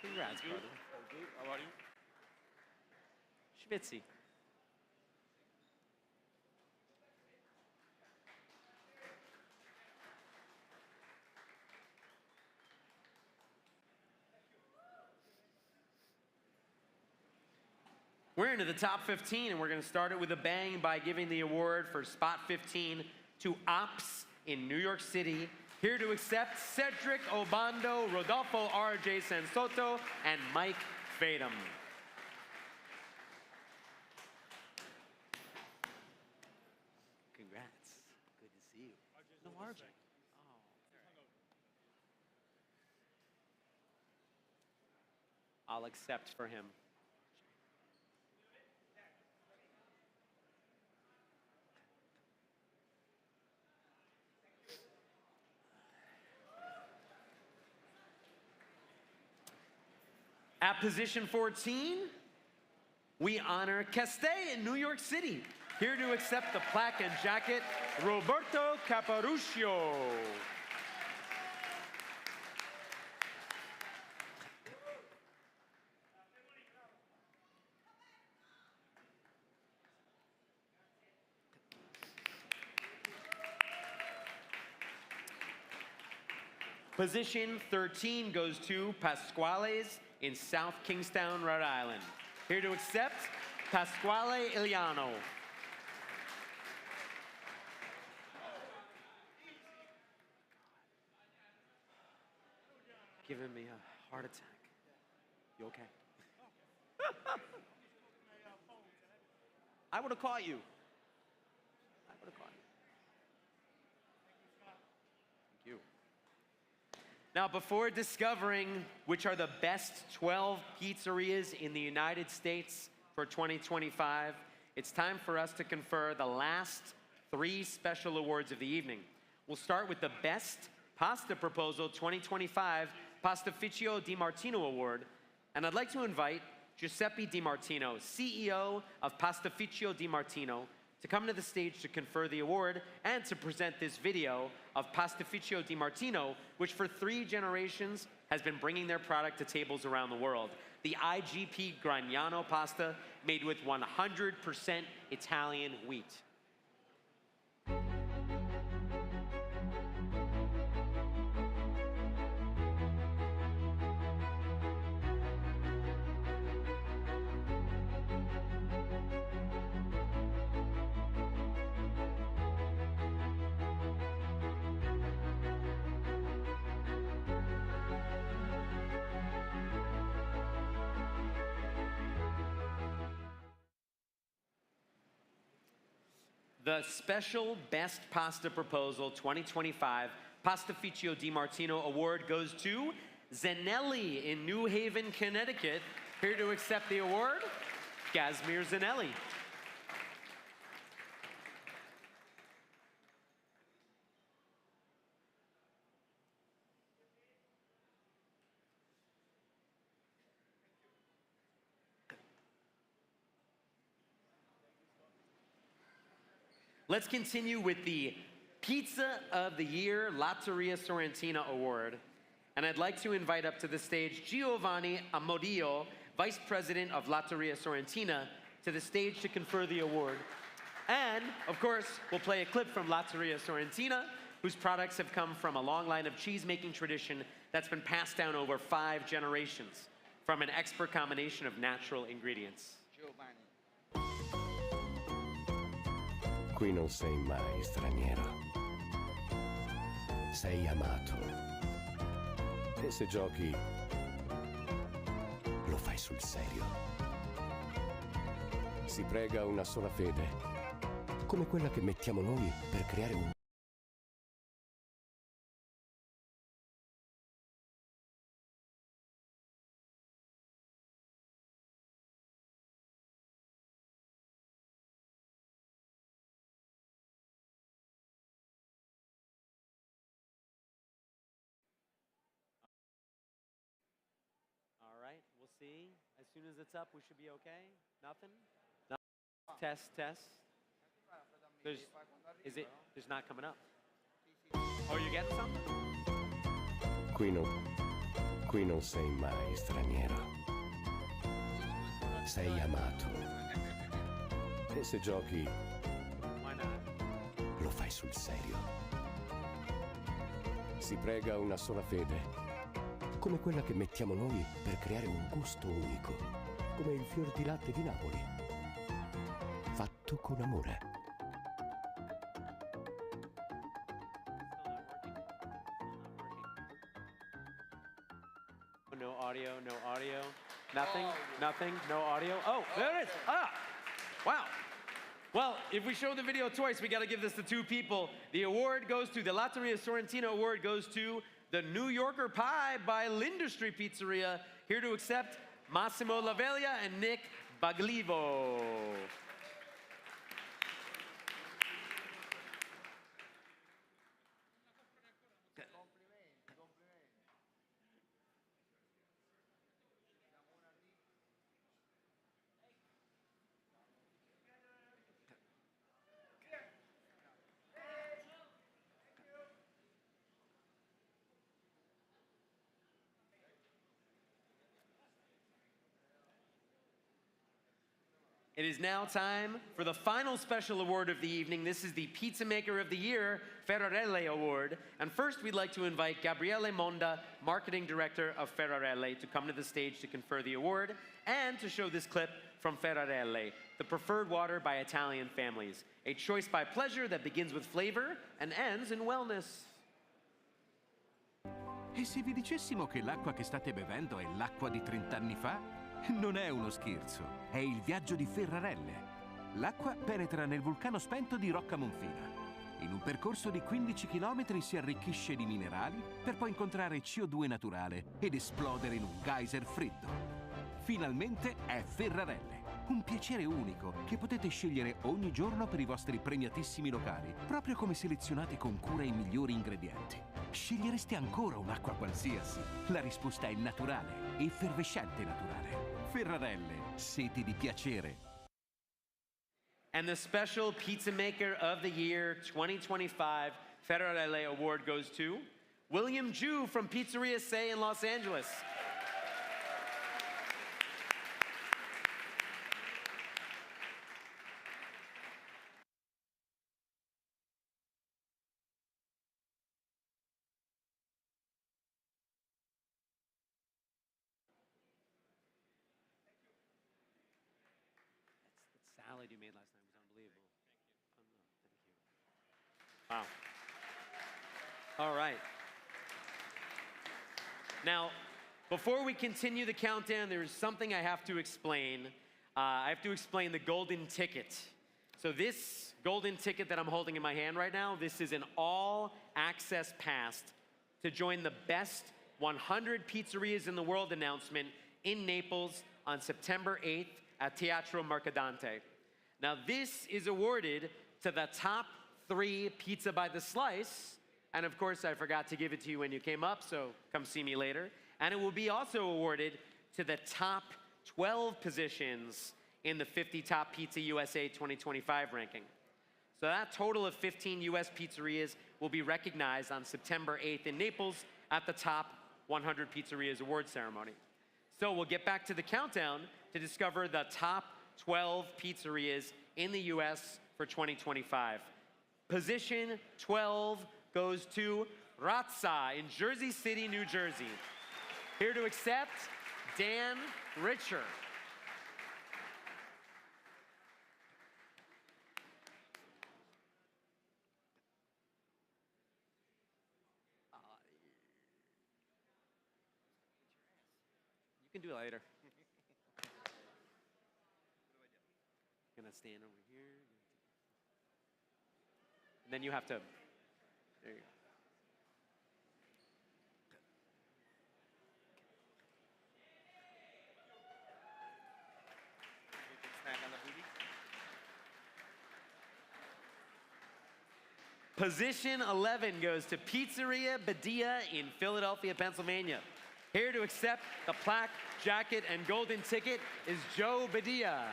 Congrats, brother. Thank you. How are you? Schmitzy. We're into the top 15, and we're going to start it with a bang by giving the award for spot 15 to Ops in New York City. Here to accept, Cedric Obando, Rodolfo R.J. Sansoto, and Mike Fadum. Congrats. Good to see you. No, RJ. Oh. I'll accept for him. At position 14, we honor Castell in New York City. Here to accept the plaque and jacket, Roberto Caparuccio. Position 13 goes to Pasquale's in South Kingstown, Rhode Island. Here to accept, Pasquale Iliano. Giving me a heart attack. You okay? I would have caught you. I would have caught you. Thank you. Now, before discovering which are the best 12 pizzerias in the United States for 2025, it's time for us to confer the last 3 special awards of the evening. We'll start with the Best Pasta Proposal 2025 Pastificio Di Martino Award, and I'd like to invite Giuseppe Di Martino, CEO of Pastificio Di Martino, to come to the stage to confer the award and to present this video of Pastificio Di Martino, which for 3 generations has been bringing their product to tables around the world. The IGP Gragnano pasta made with 100% Italian wheat. The Special Best Pasta Proposal 2025 Pastificio Di Martino Award goes to Zanelli in New Haven, Connecticut. Here to accept the award, Gazmir Zanelli. Let's continue with the Pizza of the Year Latteria Sorrentina Award. And I'd like to invite up to the stage Giovanni Amodio, Vice President of Latteria Sorrentina, to the stage to confer the award. And, of course, we'll play a clip from Latteria Sorrentina, whose products have come from a long line of cheese-making tradition that's been passed down over 5 generations from an expert combination of natural ingredients. Giovanni. Qui non sei mai straniero. Sei amato. E se giochi, lo fai sul serio. Si prega una sola fede, come quella che mettiamo noi per creare un... All right, we'll see. As soon as it's up, we should be okay. Nothing? No. Test, test. There's not coming up. Oh, you're getting something? Qui non sei mai straniero. Sei amato. E se giochi, Why not? lo fai sul serio. Si prega una sola fede, come quella che mettiamo noi per creare un gusto unico, come il fior di latte di Napoli, fatto con amore. No audio, no audio. Nothing, nothing, no audio. Oh, there it is. Ah, wow. Well, if we show the video twice, we got to give this to 2 people. The award goes to, the Latteria Sorrentina award goes to the New Yorker Pie by L'Industry Pizzeria. Here to accept, Massimo Laveglia and Nick Baglivo. It is now time for the final special award of the evening. This is the Pizza Maker of the Year Ferrarelle Award. And first, we'd like to invite Gabriele Monda, Marketing Director of Ferrarelle, to come to the stage to confer the award and to show this clip from Ferrarelle, the preferred water by Italian families. A choice by pleasure that begins with flavor and ends in wellness. E se vi dicessimo che l'acqua che state bevendo è l'acqua di 30 anni fa? Non è uno scherzo, è il viaggio di Ferrarelle. L'acqua penetra nel vulcano spento di Rocca Monfina. In un percorso di 15 km si arricchisce di minerali per poi incontrare CO2 naturale ed esplodere in un geyser freddo. Finalmente è Ferrarelle, un piacere unico che potete scegliere ogni giorno per i vostri premiatissimi locali, proprio come selezionate con cura i migliori ingredienti. Scegliereste ancora un'acqua qualsiasi? La risposta è naturale, effervescente naturale. Ferrarelle, sete di piacere. And the special Pizza Maker of the Year 2025 Ferrarelle Award goes to William Ju from Pizzerias in Los Angeles. Salad you made last night was unbelievable. Thank you. Wow. All right. Now, before we continue the countdown, there is something I have to explain. I have to explain the golden ticket. So this golden ticket that I'm holding in my hand right now, this is an all-access pass to join the best 100 pizzerias in the world announcement in Naples on September 8th at Teatro Mercadante. Now, this is awarded to the top 3 pizza by the slice. And of course, I forgot to give it to you when you came up, so come see me later. And it will be also awarded to the top 12 positions in the 50 Top Pizza USA 2025 ranking. So that total of 15 US pizzerias will be recognized on September 8th in Naples at the top 100 pizzerias award ceremony. So we'll get back to the countdown to discover the top 12 pizzerias in the US for 2025. Position 12 goes to Razza in Jersey City, New Jersey. Here to accept, Dan Richer. You can do it later. Gonna stand over here. And then you have to, there you go. Position 11 goes to Pizzeria Badia in Philadelphia, Pennsylvania. Here to accept the plaque, jacket, and golden ticket is Joe Badia.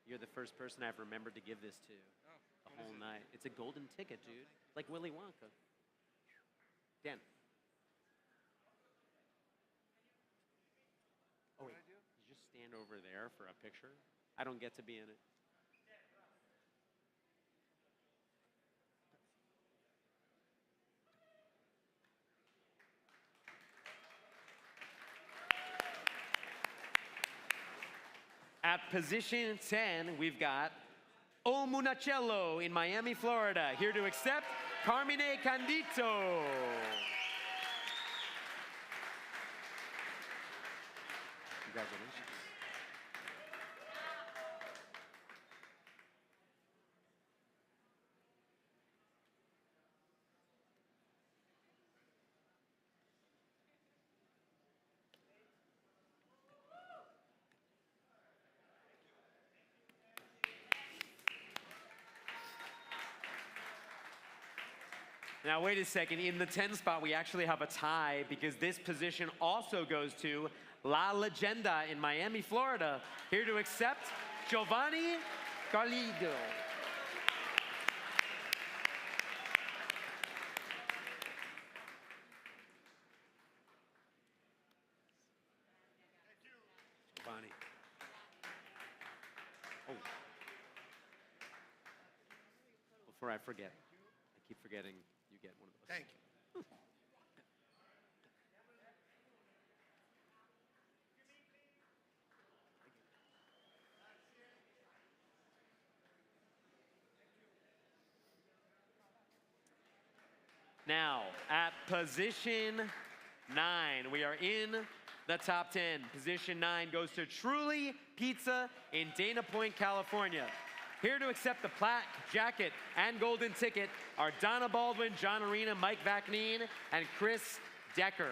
You're the first person I've remembered to give this to the whole night. It's a golden ticket, dude. Like Willy Wonka. Dan. Oh, wait. You just stand over there for a picture? I don't get to be in it. At position 10, we've got O Munacello in Miami, Florida. Here to accept, Carmine Candito. Congratulations. Now, wait a second. In the 10 spot, we actually have a tie because this position also goes to La Legenda in Miami, Florida. Here to accept, Giovanni Garlido. Giovanni. Oh. Before I forget, I keep forgetting. You get one of those. Thank you. Now, at position 9, we are in the top 10. Position 9 goes to Truly Pizza in Dana Point, California. Here to accept the plaque, jacket, and golden ticket are Donna Baldwin, John Arena, Mike Vacnine, and Chris Decker.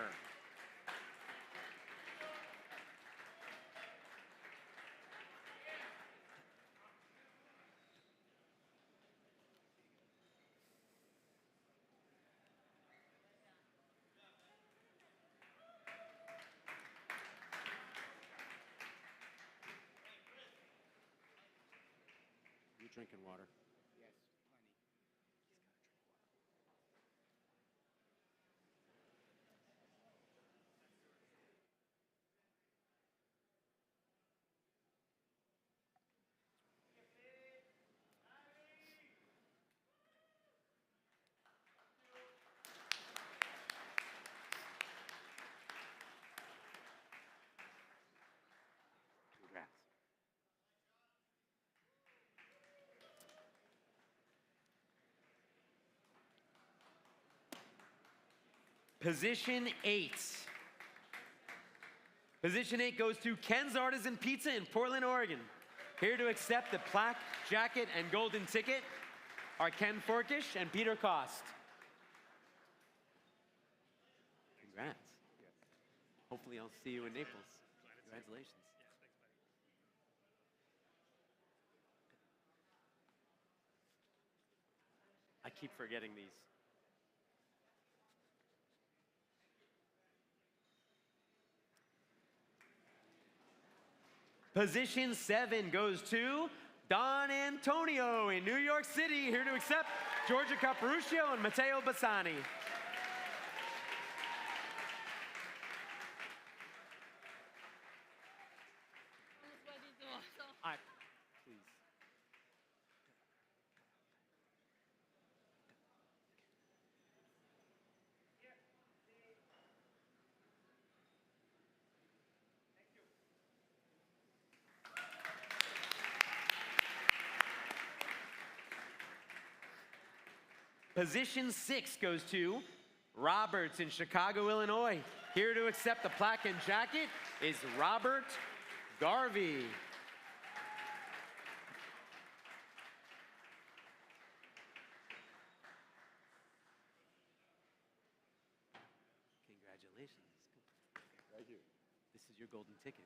You drinking water? Yes, plenty. Congrats. Position 8 Position 8 goes to Ken's Artisan Pizza in Portland, Oregon. Here to accept the plaque, jacket, and golden ticket are Ken Forkish and Peter Kost. Congrats. Hopefully I'll see you in Naples. Congratulations. I keep forgetting these. Position 7 goes to Don Antonio in New York City, here to accept Georgia Caparuccio and Matteo Bassani. All right, please. Position 6 goes to Roberts in Chicago, Illinois. Here to accept the plaque and jacket is Robert Garvey. Congratulations. Right here. This is your golden ticket.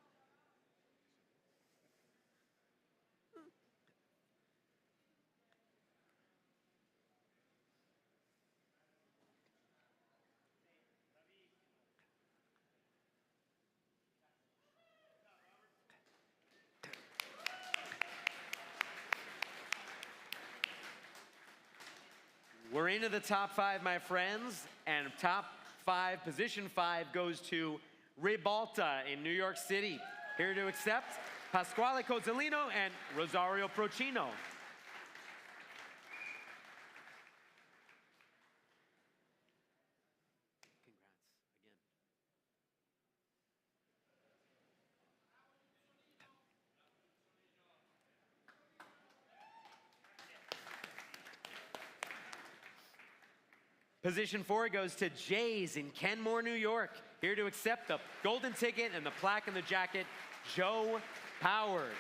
We're into the top 5, my friends, and top 5, position 5 goes to Ribalta in New York City. Here to accept Pasquale Cozzolino and Rosario Procino. Congrats again. Position 4 goes to Jay's in Kenmore, New York. Here to accept the golden ticket and the plaque and the jacket, Joe Powers.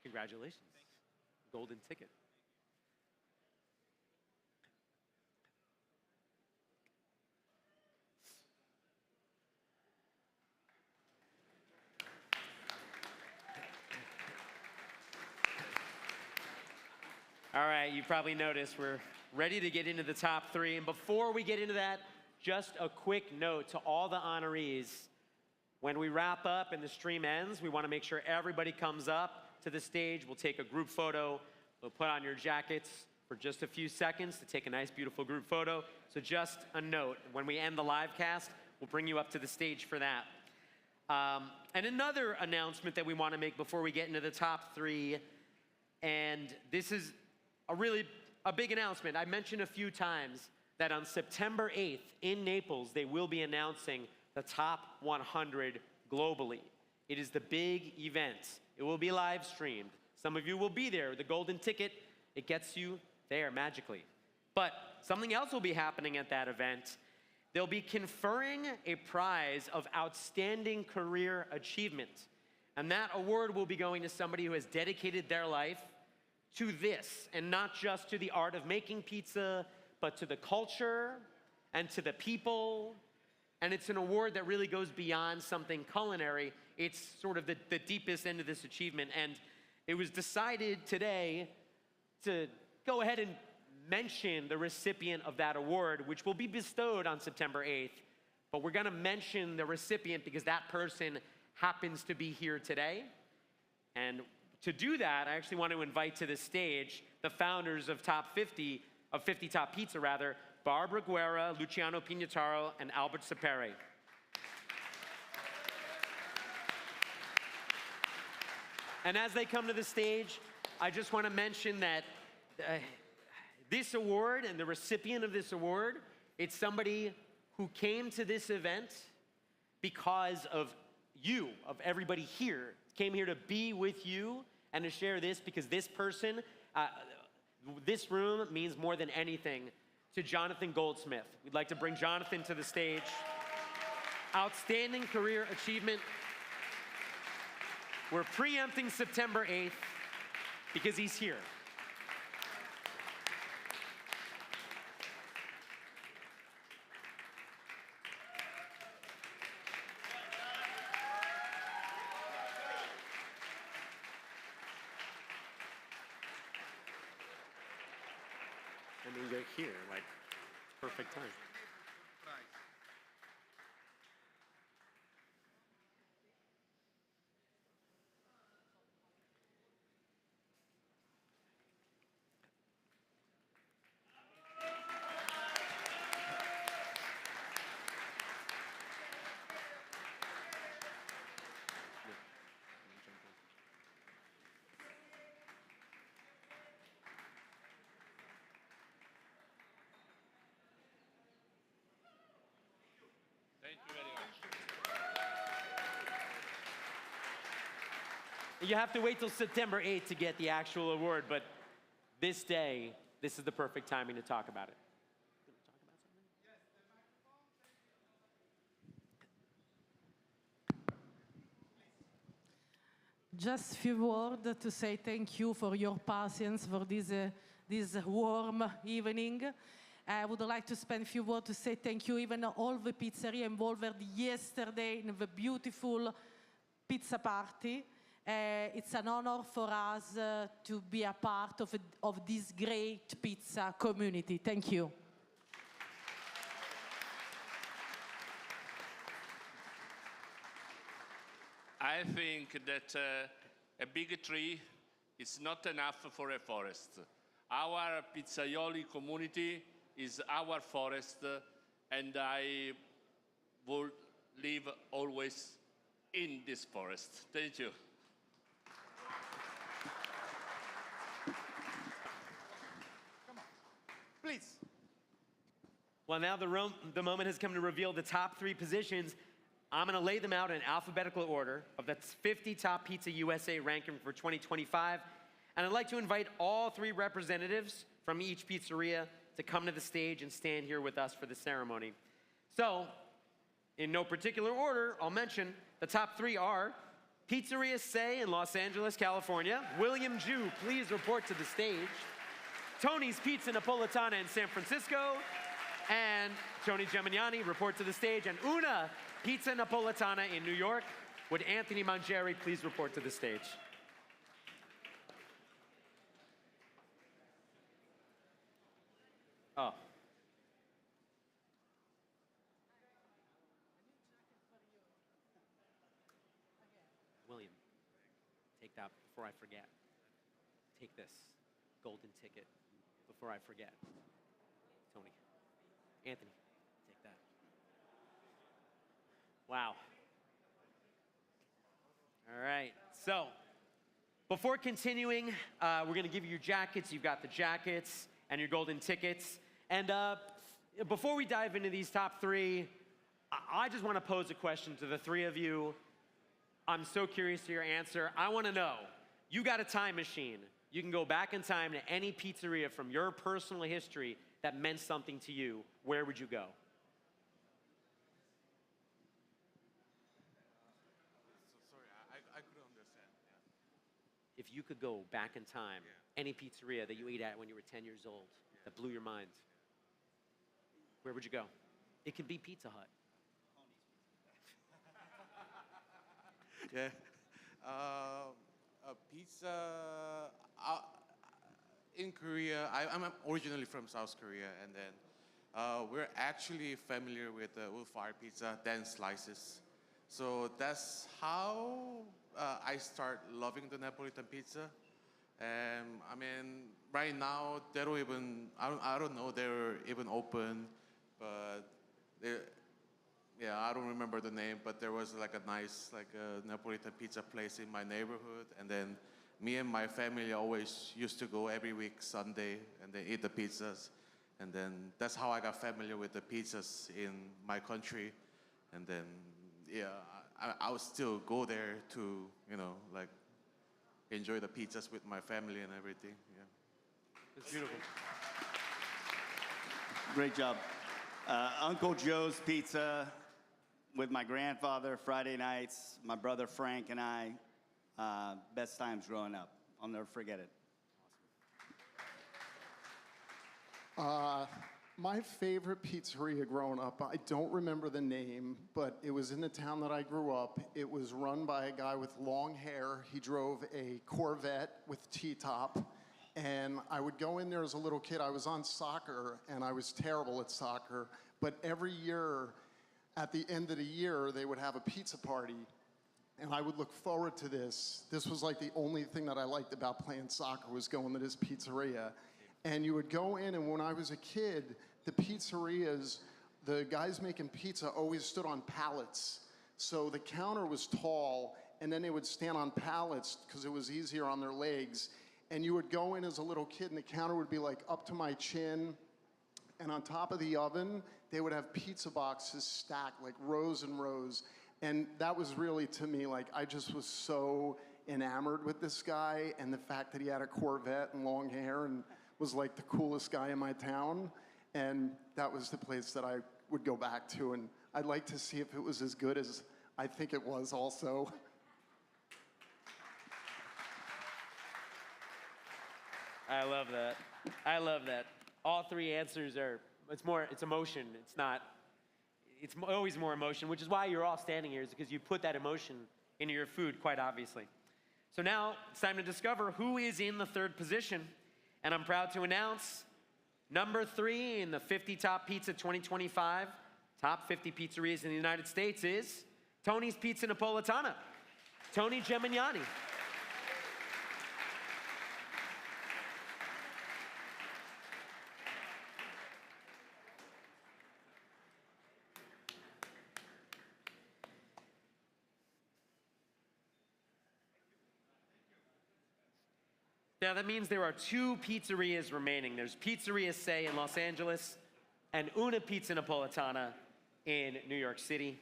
Congratulations. Golden ticket. All right, you probably noticed we're ready to get into the top 3. And before we get into that, just a quick note to all the honorees. When we wrap up and the stream ends, we want to make sure everybody comes up to the stage. We'll take a group photo. We'll put on your jackets for just a few seconds to take a nice, beautiful group photo. So just a note, when we end the live cast, we'll bring you up to the stage for that. And another announcement that we want to make before we get into the top 3, and this is a big announcement. I mentioned a few times that on September 8th in Naples, they will be announcing the top 100 globally. It is the big event. It will be live streamed. Some of you will be there. The golden ticket, it gets you there magically. But something else will be happening at that event. They'll be conferring a prize of outstanding career achievement. And that award will be going to somebody who has dedicated their life to this, and not just to the art of making pizza, but to the culture and to the people. And it's an award that really goes beyond something culinary. It's sort of the deepest end of this achievement. And it was decided today to go ahead and mention the recipient of that award, which will be bestowed on September 8th. But we're gonna mention the recipient because that person happens to be here today. And to do that, I actually want to invite to the stage the founders of 50 Top Pizza rather, Barbara Guerra, Luciano Pignataro, and Albert Sapere. And as they come to the stage, I just want to mention that this award and the recipient of this award, it's somebody who came to this event because of you, of everybody here, came here to be with you and to share this because this person, this room means more than anything to Jonathan Goldsmith. We'd like to bring Jonathan to the stage. Outstanding career achievement. We're preempting September 8th because he's here. I mean, you're here, like, perfect time. You have to wait till September 8th to get the actual award, but this day, this is the perfect timing to talk about it. Just a few words to say thank you for your patience for this warm evening. I would like to spend a few words to say thank you even all the pizzeria involved yesterday in the beautiful pizza party. It's an honor for us to be a part of this great pizza community. Thank you. I think that a big tree is not enough for a forest. Our pizzaioli community is our forest, and I will live always in this forest. Thank you. Please. Well, now the moment has come to reveal the top 3 positions. I'm going to lay them out in alphabetical order of the 50 top Pizza USA ranking for 2025. And I'd like to invite all 3 representatives from each pizzeria to come to the stage and stand here with us for the ceremony. So, in no particular order, I'll mention the top 3 are Pizzeria Say in Los Angeles, California. William Ju, please report to the stage. Tony's Pizza Napolitana in San Francisco. And Tony Gemignani, report to the stage. And Una Pizza Napolitana in New York. Would Anthony Mangieri please report to the stage? Oh. William, take that before I forget. Take this golden ticket before I forget. Tony. Anthony, take that. Wow. All right, so before continuing, we're going to give you your jackets. You've got the jackets and your golden tickets. And before we dive into these top 3, I just want to pose a question to the 3 of you. I'm so curious to your answer. I want to know, you got a time machine. You can go back in time to any pizzeria from your personal history that meant something to you. Where would you go? Sorry, I couldn't understand. Yeah. If you could go back in time, any pizzeria that you ate at when you were 10 years old that blew your mind, where would you go? It could be Pizza Hut. Yeah. A pizza in Korea. I'm originally from South Korea, and then we're actually familiar with wood-fired pizza, 10 slices. So that's how I start loving the Neapolitan pizza. And I mean, right now they don't even, I don't know they're even open, but yeah, I don't remember the name, but there was like a nice Neapolitan pizza place in my neighborhood, and then me and my family always used to go every week Sunday and then eat the pizzas, and then that's how I got familiar with the pizzas in my country, and then yeah, I would still go there to like enjoy the pizzas with my family and everything. Yeah, it's beautiful. Great job. Uncle Joe's Pizza with my grandfather, Friday nights, my brother Frank and I. Best times growing up. I'll never forget it. My favorite pizzeria growing up, I don't remember the name, but it was in the town that I grew up. It was run by a guy with long hair. He drove a Corvette with T-top. And I would go in there as a little kid. I was on soccer, and I was terrible at soccer. But every year, at the end of the year, they would have a pizza party. And I would look forward to this. This was like the only thing that I liked about playing soccer was going to this pizzeria. And you would go in, and when I was a kid, the pizzerias, the guys making pizza always stood on pallets. So the counter was tall, and then they would stand on pallets because it was easier on their legs. And you would go in as a little kid, and the counter would be like up to my chin. And on top of the oven, they would have pizza boxes stacked like rows and rows. And that was really, to me, like, I just was so enamored with this guy, and the fact that he had a Corvette and long hair and was like the coolest guy in my town. And that was the place that I would go back to. And I'd like to see if it was as good as I think it was also. I love that. I love that. All three answers are, it's emotion. It's always more emotion, which is why you're all standing here, is because you put that emotion into your food, quite obviously. So now it's time to discover who is in the third position. And I'm proud to announce number 3 in the 50 Top Pizza 2025, top 50 pizzerias in the United States is Tony's Pizza Napolitana, Tony Gemignani. Now that means there are 2 pizzerias remaining. There's Pizzeria Say in Los Angeles and Una Pizza Napolitana in New York City.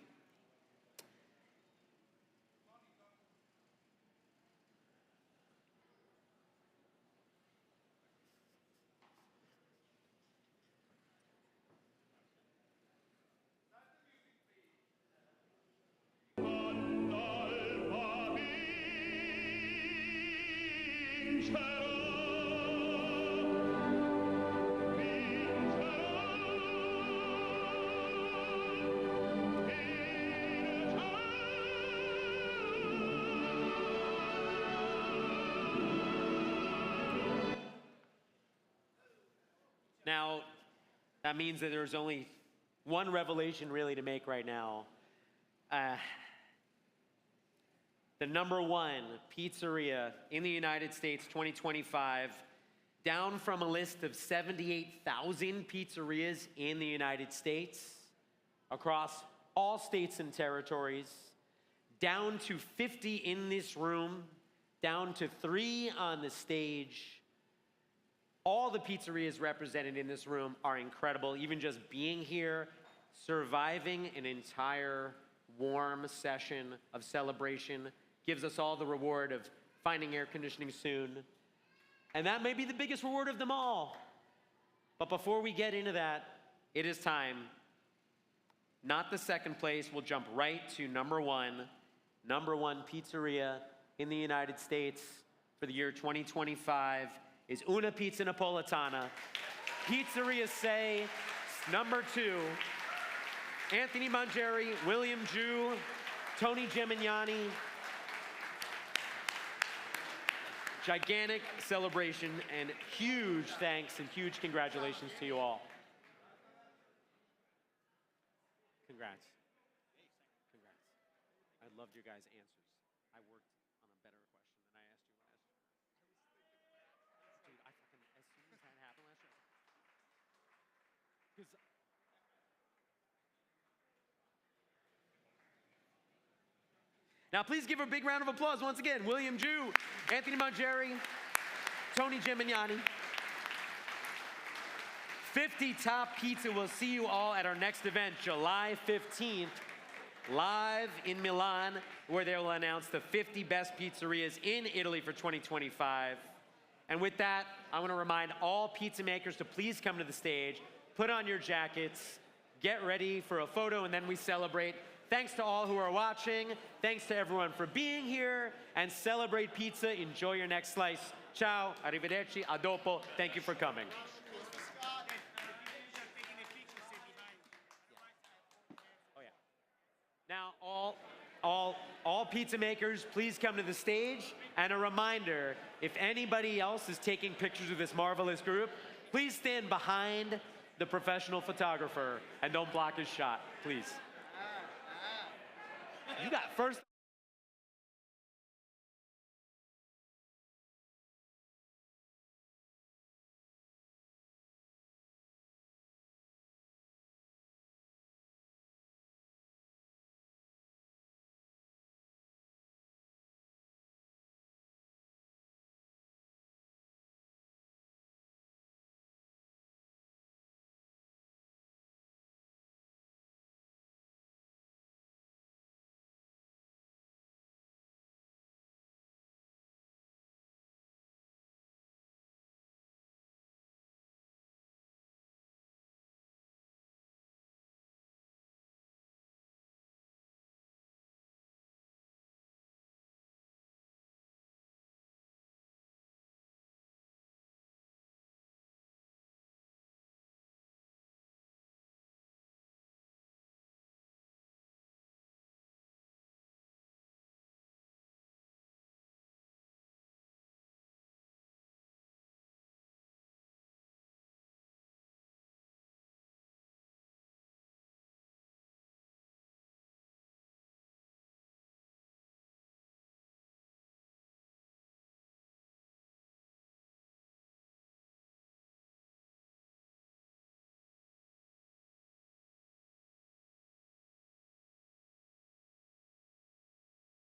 Now, that means that there's only one revelation really to make right now. The number 1 pizzeria in the United States 2025, down from a list of 78,000 pizzerias in the United States, across all states and territories, down to 50 in this room, down to 3 on the stage. All the pizzerias represented in this room are incredible. Even just being here, surviving an entire warm session of celebration gives us all the reward of finding air conditioning soon. And that may be the biggest reward of them all. But before we get into that, it is time. Not the second place. We'll jump right to number 1. Number 1 pizzeria in the United States for the year 2025 is Una Pizza Napolitana. Pizzeria Say, number 2. Anthony Mangieri, William Ju, Tony Gemignani. Gigantic celebration and huge thanks and huge congratulations to you all. Congrats. Congrats. I loved your guys' answers. I worked on a better question than I asked you last year. Dude, I fucking, as soon as that happened last year, because now please give a big round of applause once again. William Ju, Anthony Mangieri, Tony Gemignani. 50 Top Pizza will see you all at our next event, July 15th, live in Milan, where they will announce the 50 best pizzerias in Italy for 2025. And with that, I want to remind all pizza makers to please come to the stage. put on your jackets, get ready for a photo, and then we celebrate. Thanks to all who are watching. Thanks to everyone for being here. And celebrate pizza. Enjoy your next slice. Ciao, arrivederci, a dopo. Thank you for coming. Oh, yeah. Now, all pizza makers, please come to the stage. And a reminder, if anybody else is taking pictures of this marvelous group, please stand behind the professional photographer and don't block his shot, please. You got first.